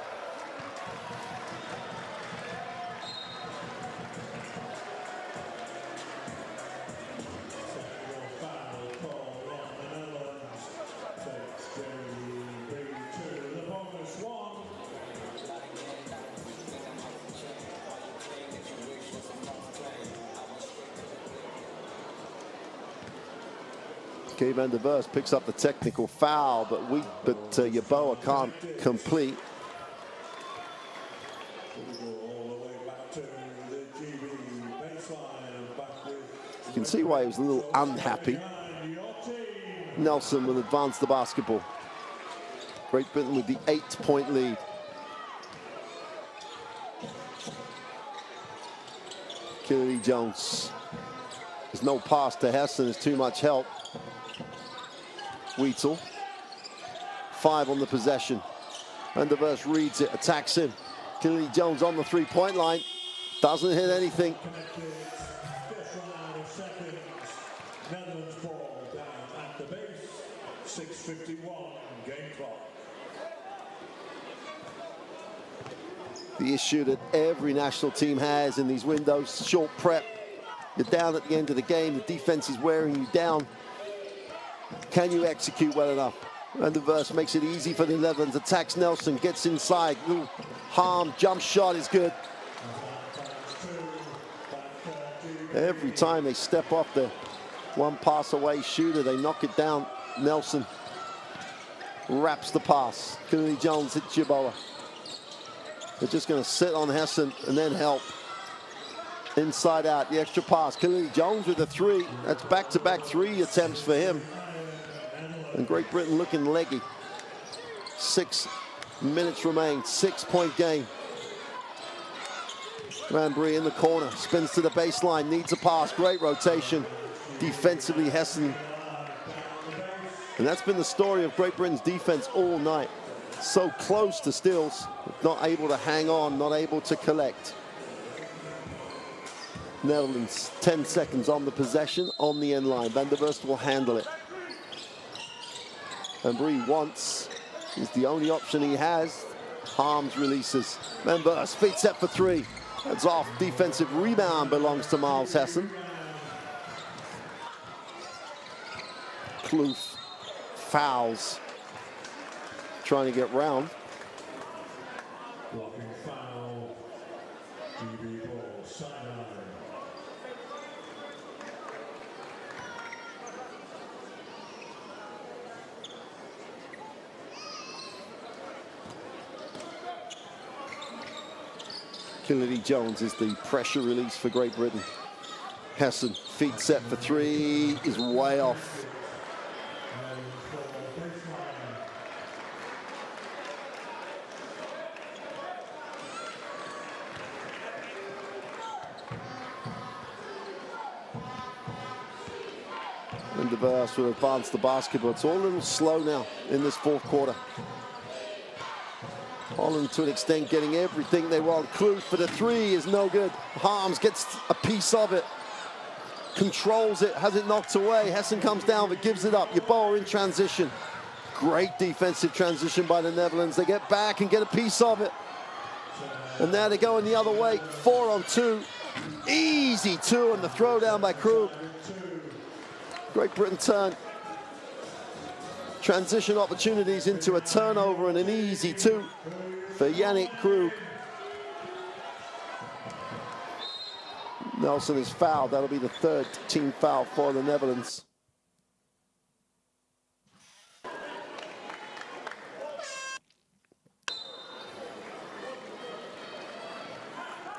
Van der Burst picks up the technical foul, but Yeboah can't complete. You can see why he was a little unhappy. Nelson will advance the basketball. Great Britain with the 8-point lead. Kennedy Jones. There's no pass to Hessen, there's too much help. Wheatle, 5 on the possession. Van der Burst reads it, attacks him. Kennedy Jones on the 3-point line. Doesn't hit anything. Netherlands ball down at the base. 6:51 game clock. The issue that every national team has in these windows, short prep. You're down at the end of the game, the defense is wearing you down. Can you execute well enough? And the verse makes it easy for the Netherlands. Attacks Nelson, gets inside. Ooh, harm, jump shot is good. Every time they step off the one pass away shooter, they knock it down. Nelson wraps the pass. Kennedy Jones hit Jiboa. They're just going to sit on Hessen and then help. Inside out, the extra pass. Kennedy Jones with a three. That's back-to-back 3 attempts for him. And Great Britain looking leggy. 6 minutes remain, 6-point game. Ranbury in the corner, spins to the baseline, needs a pass, great rotation. Defensively, Hessen. And that's been the story of Great Britain's defense all night. So close to steals, not able to hang on, not able to collect. Netherlands, 10 seconds on the possession, on the end line. Van der Verst will handle it. Ranbury wants, is the only option he has. Harms releases. Van der Verst, feet set for 3. That's off. Defensive rebound belongs to Miles Hessen. Kloof fouls. Trying to get round. Blocking foul. DB ball, sideline. Kennedy Jones is the pressure release for Great Britain. Hessen, feet set for 3, is way off. And the Verse will advance the basketball. It's all a little slow now in this 4th quarter. Holland, to an extent, getting everything they want. Kloof for the 3 is no good. Harms gets a piece of it. Controls it, has it knocked away. Hessen comes down, but gives it up. Yeboah in transition. Great defensive transition by the Netherlands. They get back and get a piece of it. And now they're going the other way. 4 on 2. Easy 2 on the throwdown by Krug. Great Britain turn. Transition opportunities into a turnover and an easy 2 for Yannick Krug. Nelson is fouled. That'll be the 3rd team foul for the Netherlands.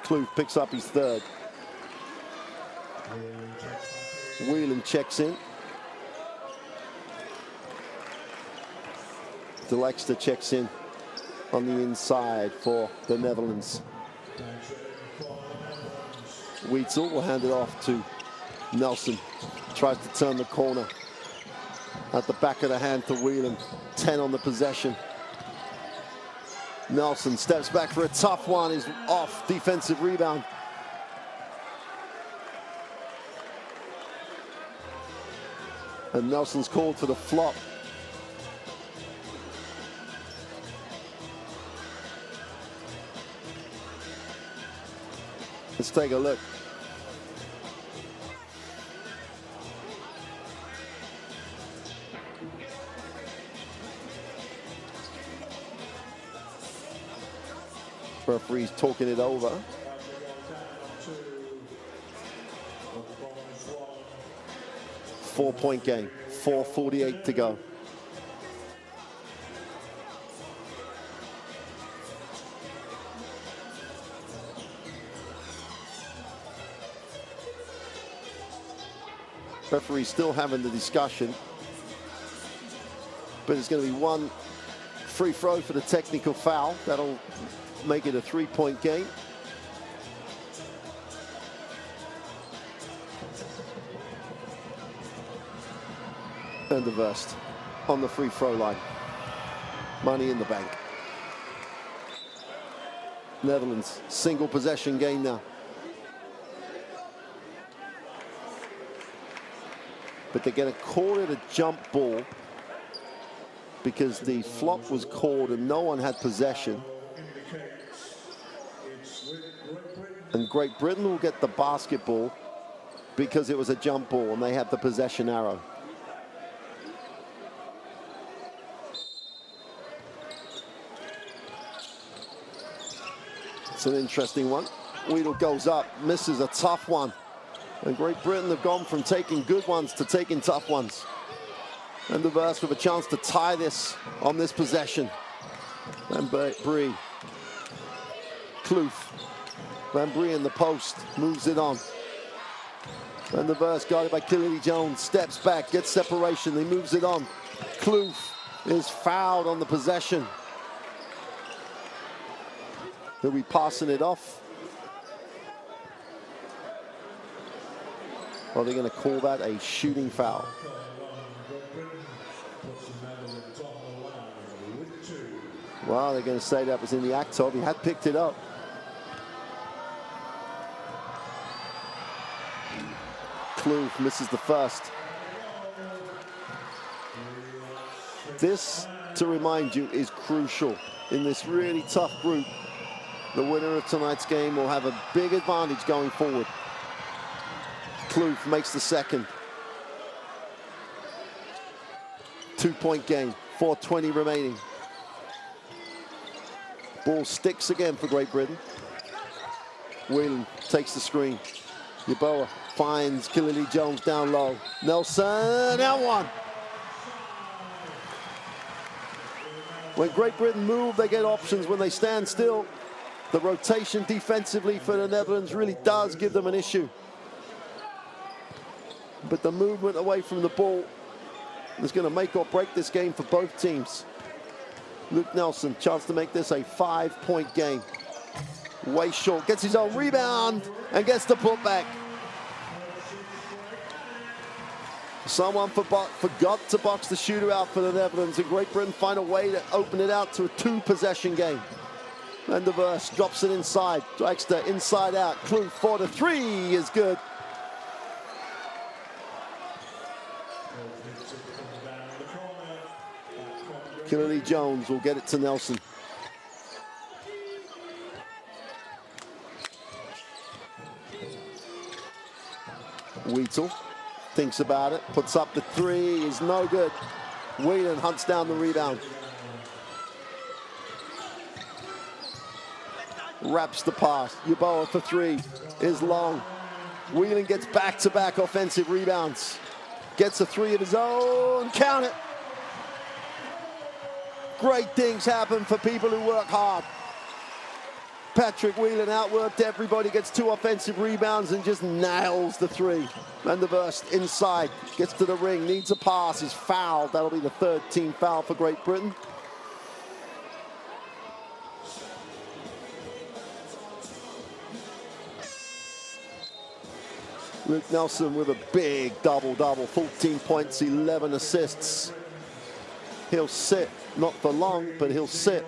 Kloof picks up his 3rd. Whelan checks in. De Lexter checks in on the inside for the Netherlands. Weitzel will hand it off to Nelson. Tries to turn the corner. At the back of the hand to Whelan. 10 on the possession. Nelson steps back for a tough one. Is off. Defensive rebound. And Nelson's called for the flop. Let's take a look. Referee's talking it over. Four-point game, 4:48 to go. Referee still having the discussion, but it's going to be 1 free throw for the technical foul. That'll make it a 3-point game. And the Verst on the free throw line. Money in the bank. Netherlands, single possession game now. But they're going to call it a jump ball because the flop was called and no one had possession. And Great Britain will get the basketball because it was a jump ball and they have the possession arrow. It's an interesting one. Weedle goes up, misses a tough one. And Great Britain have gone from taking good ones to taking tough ones. And the Verse with a chance to tie this on this possession. Van Bree. Kloof. Van Bree in the post, moves it on. And the Verse guarded by Kennedy Jones, steps back, gets separation, he moves it on. Kloof is fouled on the possession. He'll be passing it off. Are they going to call that a shooting foul? Well, they're going to say that was in the act of. He had picked it up. Kloof misses the first. This, to remind you, is crucial in this really tough group. The winner of tonight's game will have a big advantage going forward. Kloof makes the second. 2-point game, 4:20 remaining. Ball sticks again for Great Britain. Whelan takes the screen. Yeboah finds Kennedy Jones down low. Nelson, out one. When Great Britain move, they get options. When they stand still, the rotation defensively for the Netherlands really does give them an issue. But the movement away from the ball is going to make or break this game for both teams. Luke Nelson, chance to make this a 5-point game. Way short, gets his own rebound and gets the putback. Someone forgot to box the shooter out for the Netherlands, and Great Britain find a way to open it out to a 2-possession game. And the Verse drops it inside. Dragster inside out. Kloof for the 3 is good. Kennedy Jones will get it to Nelson. Wheatle thinks about it, puts up the 3, is no good. Whelan hunts down the rebound. Wraps the pass. Yeboah for 3 is long. Whelan gets back-to-back offensive rebounds. Gets a 3 of his own. Count it. Great things happen for people who work hard. Patrick Whelan outworked everybody, gets 2 offensive rebounds and just nails the 3. Van der Verst inside, gets to the ring, needs a pass, is fouled. That'll be the 3rd team foul for Great Britain. Luke Nelson with a big double-double, 14 points, 11 assists. He'll sit, not for long, but he'll sit.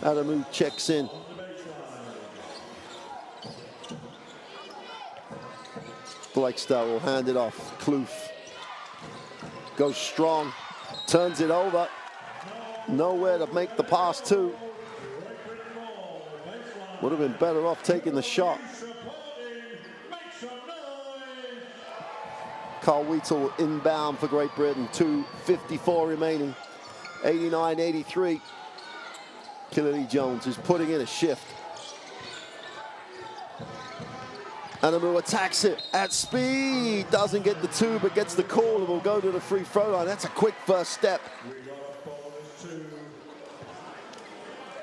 Adamu checks in. Blakestar will hand it off. Kloof goes strong, turns it over. Nowhere to make the pass to. Would have been better off taking the shot. Carl Wheatle inbound for Great Britain. 2:54 remaining. 89-83. Kennedy Jones is putting in a shift. Adamu attacks it at speed. Doesn't get the 2, but gets the call and will go to the free throw line. That's a quick first step.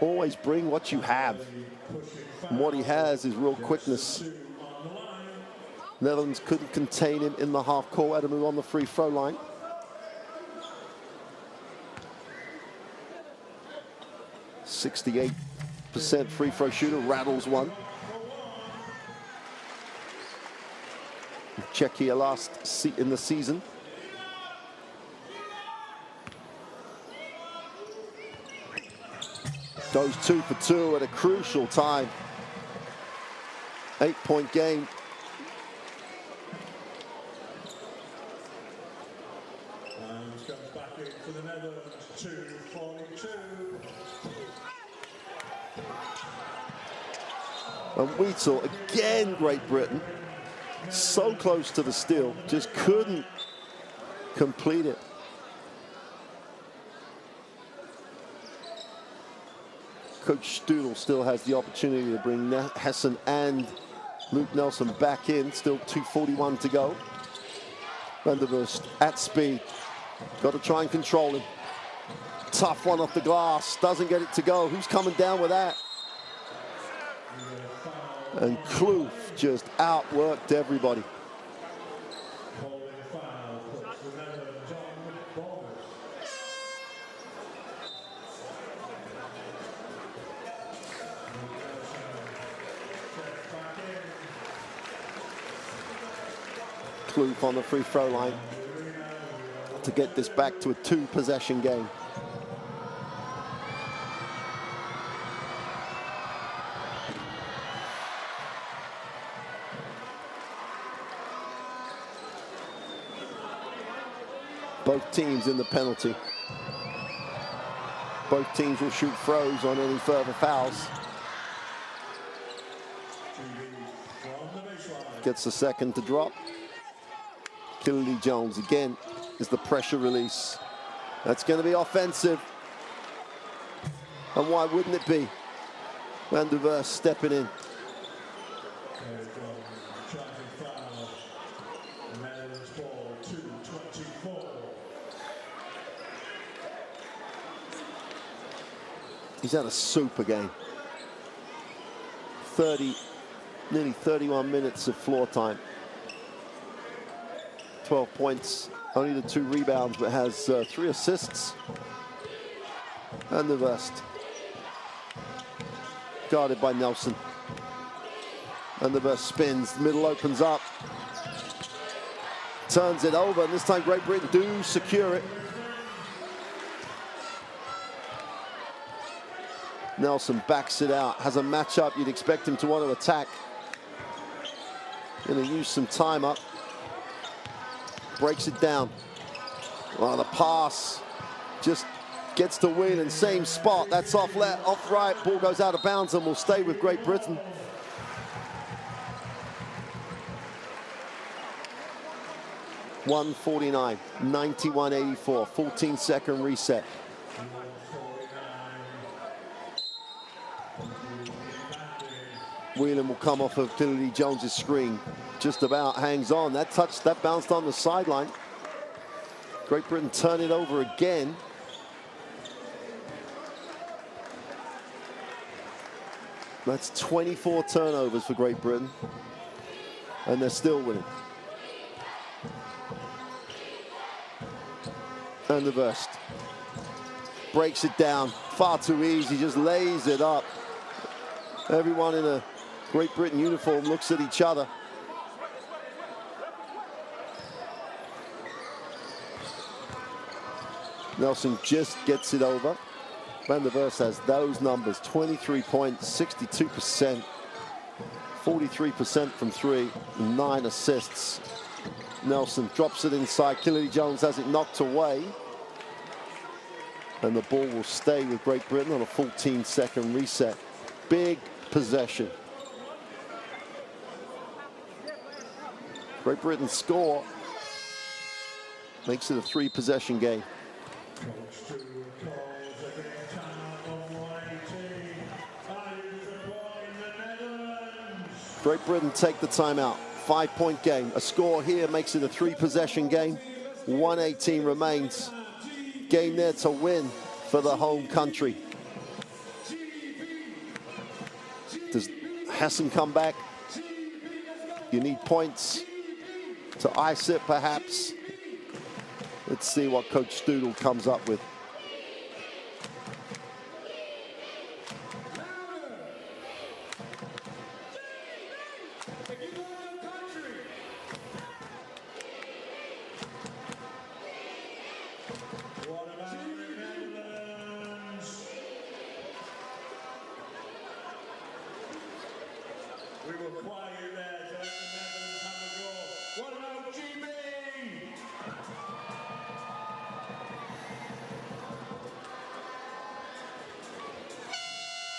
Always bring what you have. And what he has is real quickness. Netherlands couldn't contain him in the half court. Adamu on the free throw line. %68 free throw shooter, rattles one. Czechia last in the season. Goes 2 for 2 at a crucial time. 8-point game. And comes back in for the Netherlands, 2:42. And Wheatle, again, Great Britain, so close to the steal, just couldn't complete it. Coach Studel still has the opportunity to bring Hessen and Luke Nelson back in. Still 2:41 to go. Van der Vurst at speed. Got to try and control him. Tough one off the glass. Doesn't get it to go. Who's coming down with that? And Kloof just outworked everybody. Kloof on the free throw line to get this back to a 2-possession game. Both teams in the penalty. Both teams will shoot throws on any further fouls. Gets the second to drop. Kennedy Jones again is the pressure release. That's going to be offensive. And why wouldn't it be? Van der Vurst stepping in. He's had a super game. Nearly 31 minutes of floor time. 12 points, only the 2 rebounds, but has 3 assists. And the Vurst. Guarded by Nelson. And the Vurst spins, the middle opens up. Turns it over, and this time Great Britain do secure it. Nelson backs it out, has a matchup. You'd expect him to want to attack. Gonna use some time up. Breaks it down. Well, the pass just gets to Whelan, same spot. That's off left, off right. Ball goes out of bounds and will stay with Great Britain. .149, 91-84, 14-second reset. Whelan will come off of Kennedy Jones's screen. Just about hangs on. That bounced on the sideline. Great Britain turn it over again. That's 24 turnovers for Great Britain. And they're still winning. And the Vurst breaks it down. Far too easy, just lays it up. Everyone in a Great Britain uniform looks at each other. Nelson just gets it over. Van der Vurst has those numbers: 23 points, 62%, 43% from 3, 9 assists. Nelson drops it inside. Kennedy Jones has it knocked away. And the ball will stay with Great Britain on a 14-second reset. Big possession. Great Britain score. Makes it a 3-possession game. Great Britain take the timeout. 5-point game. A score here makes it a 3-possession game. 1:18 remains. Game there to win for the home country. Does Hessen come back? You need points to ice it, perhaps. Let's see what Coach Studel comes up with.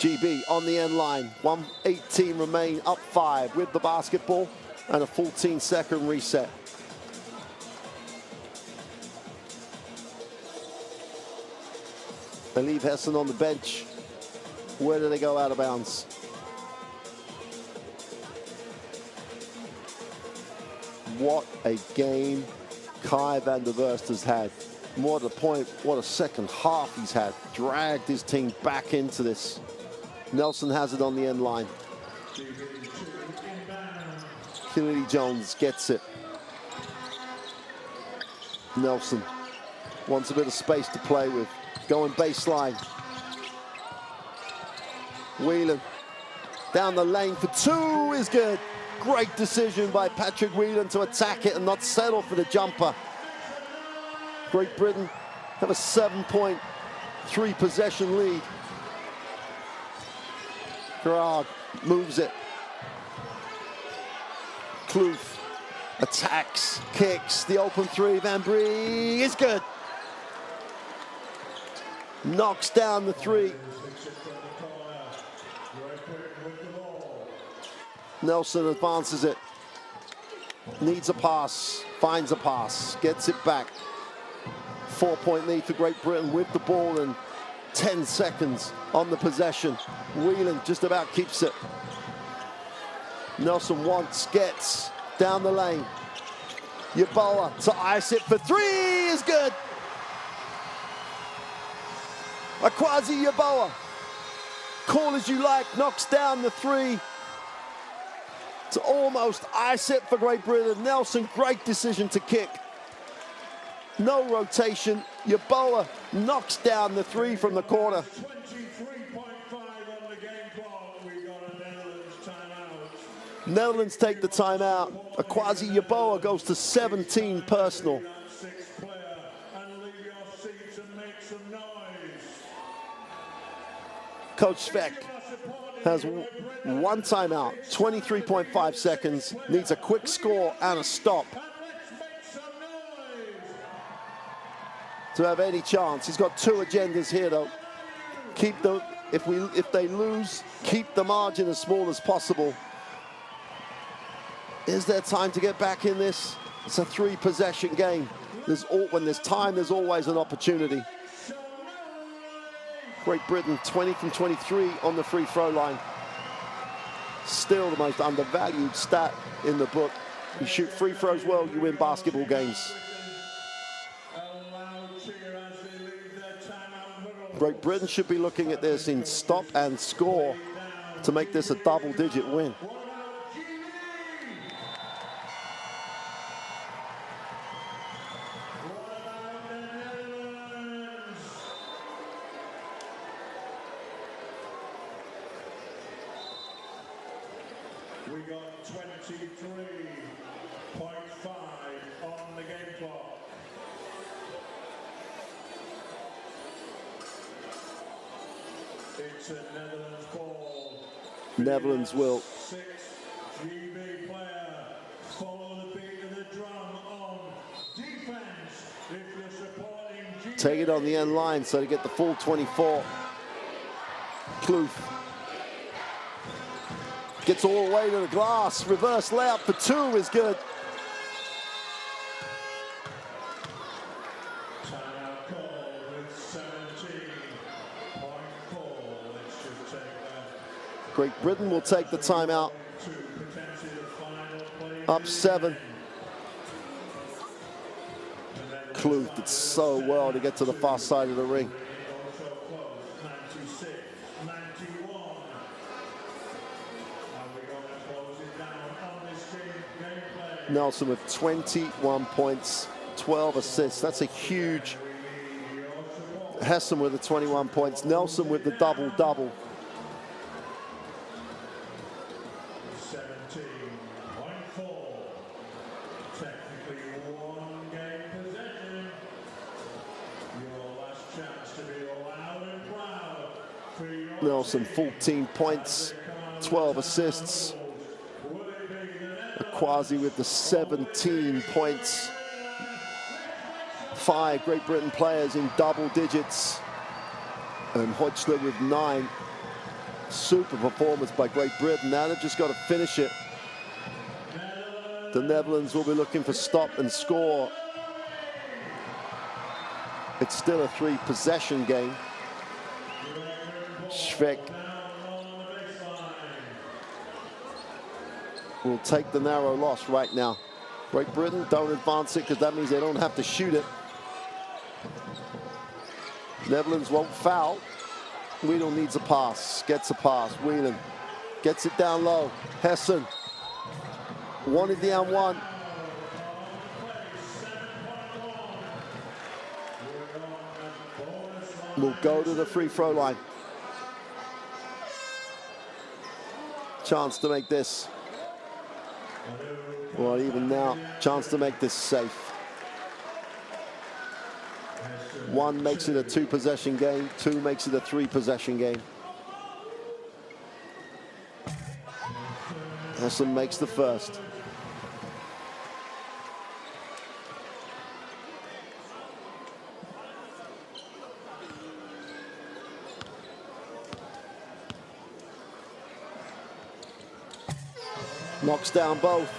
GB on the end line. 1:18 remain, up 5 with the basketball and a 14-second reset. They leave Hessen on the bench. Where do they go out of bounds? What a game Kai van der Verst has had. More to the point, what a second half he's had. Dragged his team back into this. Nelson has it on the end line. Kennedy Jones gets it. Nelson wants a bit of space to play with. Going baseline. Whelan down the lane for 2 is good. Great decision by Patrick Whelan to attack it and not settle for the jumper. Great Britain have a 7-point, 3-possession lead. Gerard moves it. Kloof attacks, kicks, the open 3. Van Bree is good. Knocks down the 3. Nelson advances it. Needs a pass, finds a pass, gets it back. 4-point lead for Great Britain with the ball and 10 seconds on the possession. Whelan just about keeps it. Nelson wants, gets, down the lane. Yeboah to ice it for 3 is good. Akwazi Yeboah, call as you like, knocks down the 3 to almost ice it for Great Britain. Nelson, great decision to kick. No rotation. Yeboah knocks down the 3 from the corner. 23.5 on the game clock. We got a Netherlands timeout. Netherlands take the timeout. Akwazi Yeboah goes to 17 personal. Sixth player, and leave your seats and make some noise. Coach Svek has 1 timeout, 23.5 seconds, needs a quick score and a stop to have any chance. He's got 2 agendas here though. Keep the, if they lose, keep the margin as small as possible. Is there time to get back in this? It's a 3-possession game. When there's time, there's always an opportunity. Great Britain 20 from 23 on the free throw line. Still the most undervalued stat in the book. You shoot free throws well, you win basketball games. Great Britain should be looking at this in stop and score to make this a double-digit win. We got 23.5 on the game clock. It's a Netherlands ball. Netherlands will 6 GB player. Follow the beat of the drum on defense. If you're supporting GB. take it on the end line so to get the full 24. Kloof gets all the way to the glass. Reverse layup for 2 is good. Timeout call with 17.4. Let's just take that. Great Britain will take the timeout. Up 7. Kloof did so well to get to the far side of the ring. Nelson with 21 points, 12 assists. That's a huge. Hessen with the 21 points. Nelson with the double-double. 17.4. Technically 1 game possession. Your last chance to be loud and proud for your Nelson 14 points, 12 assists. Akwazi with the 17 points. 5 Great Britain players in double digits. And Hodgler with 9. Super performance by Great Britain. Now they've just got to finish it. The Netherlands will be looking for stop and score. It's still a 3-possession game. Schweck will take the narrow loss right now. Great Britain don't advance it because that means they don't have to shoot it. Netherlands won't foul. Whelan needs a pass, gets a pass. Whelan gets it down low. Hessen wanted the and-one. Will go to the free throw line. Chance to make this, well, even now, chance to make this safe. 1 makes it a 2-possession game, 2 makes it a 3-possession game. Hessen makes the first. Knocks down both.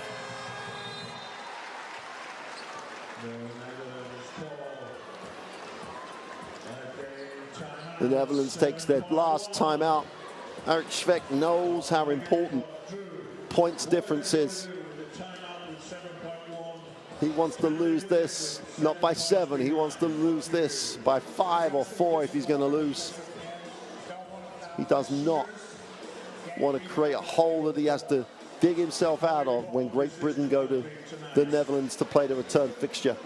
The Netherlands takes their last timeout. Eric Schweck knows how important points difference is. He wants to lose this, not by 7. He wants to lose this by 5 or 4 if he's going to lose. He does not want to create a hole that he has to dig himself out of when Great Britain go to the Netherlands to play the return fixture.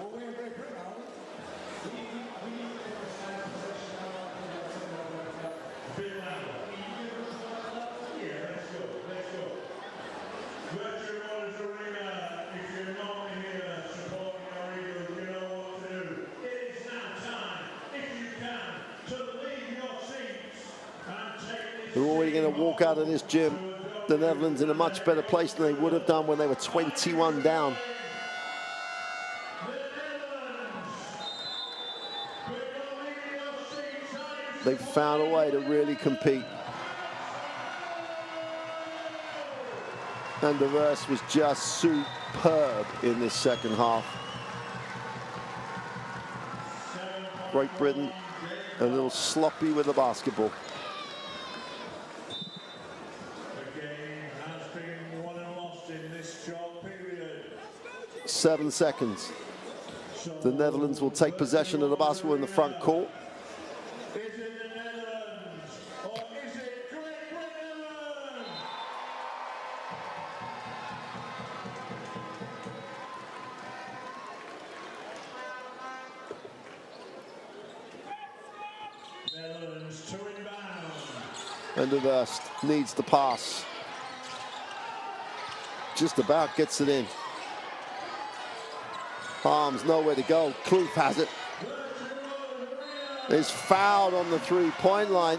They're already going to walk out of this gym, the Netherlands, in a much better place than they would have done when they were 21 down. They've found a way to really compete. And the rest was just superb in this second half. Great Britain a little sloppy with the basketball. 7 seconds. The Netherlands will take possession of the basketball in the front court. And the Wurst needs the pass. Just about gets it in. Arms nowhere to go. Kloof has it. Is fouled on the 3-point line.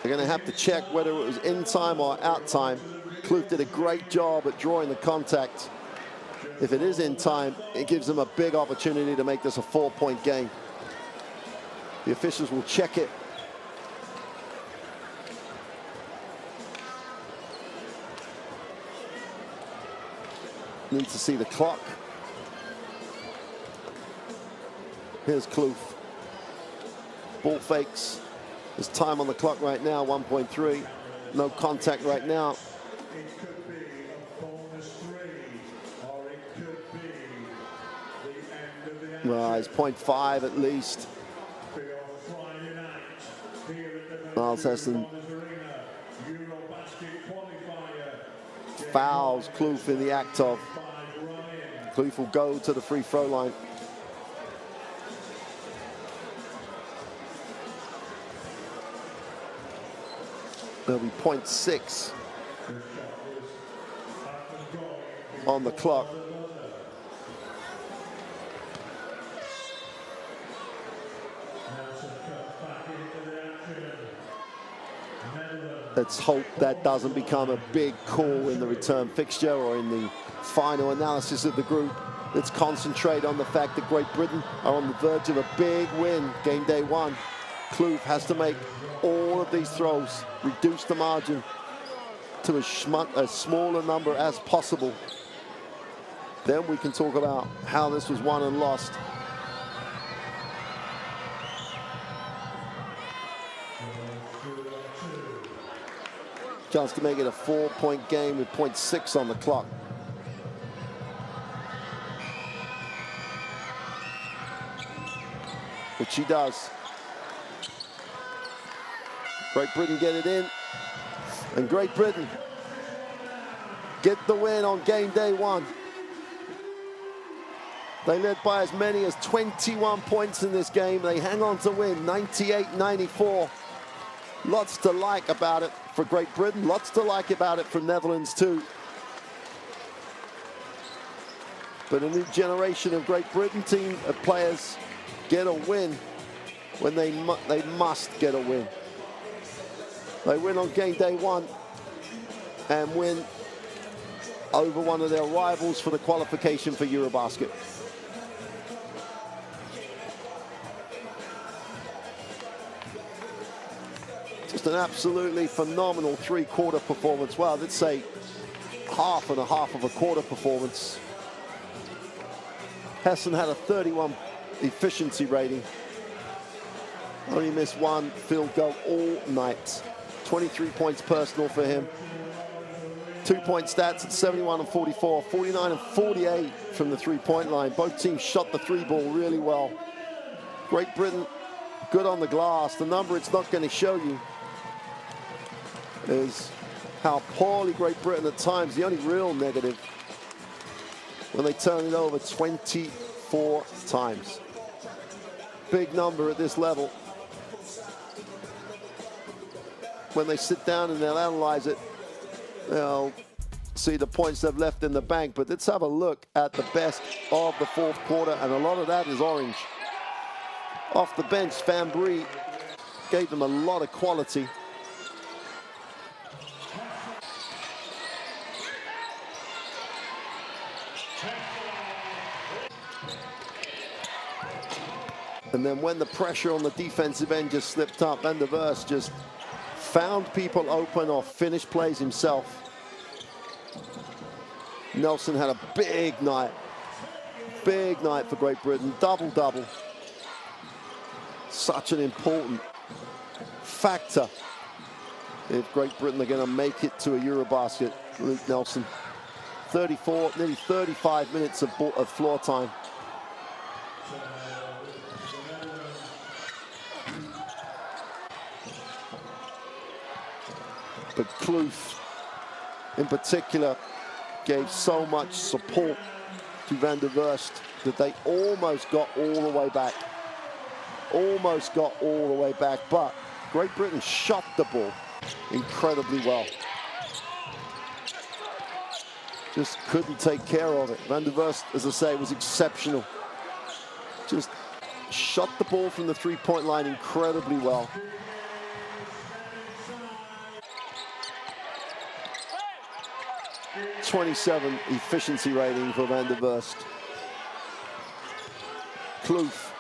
They're going to have to check whether it was in time or out time. Kloof did a great job at drawing the contact. If it is in time, it gives them a big opportunity to make this a 4-point game. The officials will check it. Need to see the clock. Here's Kloof. Ball fakes. There's time on the clock right now, 1.3. No contact right now. Well, it's 0.5 at least. Miles Hessen fouls Kloof in the act of. Kloof will go to the free throw line. There'll be 0.6 on the clock. Let's hope that doesn't become a big call in the return fixture or in the final analysis of the group. Let's concentrate on the fact that Great Britain are on the verge of a big win, game day 1. Kloof has to make all of these throws, reduce the margin to a smaller number as possible. Then we can talk about how this was won and lost. Chance to make it a 4-point game with 0.6 on the clock. Which she does. Great Britain get it in. And Great Britain get the win on game day 1. They led by as many as 21 points in this game. They hang on to win 98-94. Lots to like about it for Great Britain. Lots to like about it for Netherlands too. But a new generation of Great Britain team of players get a win when they must get a win. They win on game day 1 and win over one of their rivals for the qualification for EuroBasket. Just an absolutely phenomenal 3-quarter performance. Well, let's say half and a half of a quarter performance. Hessen had a 31 efficiency rating. Only missed 1 field goal all night. 23 points personal for him. 2-point stats at 71 and 44, 49 and 48 from the 3-point line. Both teams shot the 3 ball really well. Great Britain, good on the glass. The number it's not going to show you is how poorly Great Britain at times, the only real negative, when they turn it over 24 times. Big number at this level. When they sit down and they'll analyze it, they'll see the points they've left in the bank. But let's have a look at the best of the 4th quarter, and a lot of that is orange. Off the bench, Van Brie gave them a lot of quality. And then when the pressure on the defensive end just slipped up, Van der Verst just found people open or finished plays himself. Nelson had a big night for Great Britain, double-double. Such an important factor if Great Britain are going to make it to a EuroBasket. Luke Nelson, 34, nearly 35 minutes of floor time. But Kloof, in particular, gave so much support to Van der Verst that they almost got all the way back. Almost got all the way back, but Great Britain shot the ball incredibly well. Just couldn't take care of it. Van der Verst, as I say, was exceptional. Just shot the ball from the 3-point line incredibly well. .27 efficiency rating for Van der Verst. Kloof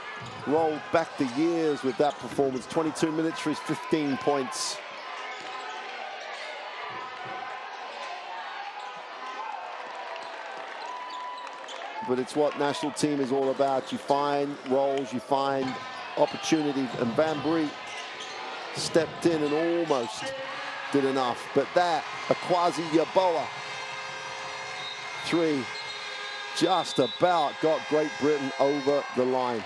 rolled back the years with that performance. 22 minutes for his 15 points. But it's what national team is all about. You find roles, you find opportunities, and Van Brie stepped in and almost did enough. But that, a quasi-Yaboa 3, just about got Great Britain over the line.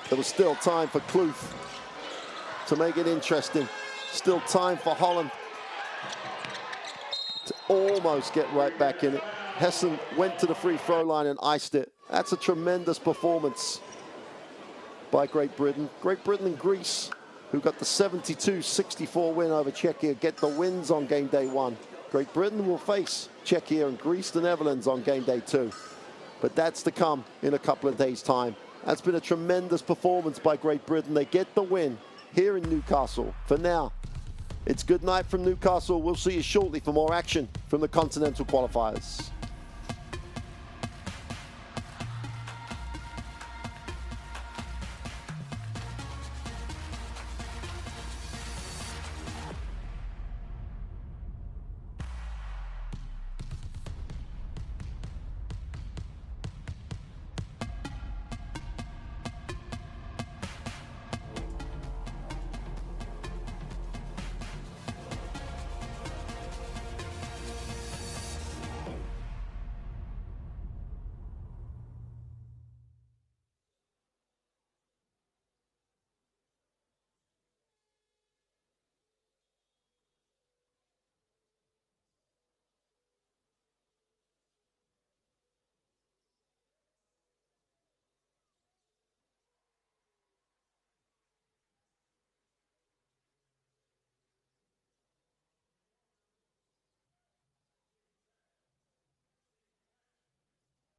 There was still time for Kloof to make it interesting. Still time for Holland to almost get right back in it. Hessen went to the free throw line and iced it. That's a tremendous performance by Great Britain. Great Britain and Greece, who got the 72-64 win over Czechia, get the wins on game day 1. Great Britain will face Czechia and Greece, the Netherlands, on game day 2. But that's to come in a couple of days' time. That's been a tremendous performance by Great Britain. They get the win here in Newcastle. For now, it's good night from Newcastle. We'll see you shortly for more action from the Continental Qualifiers.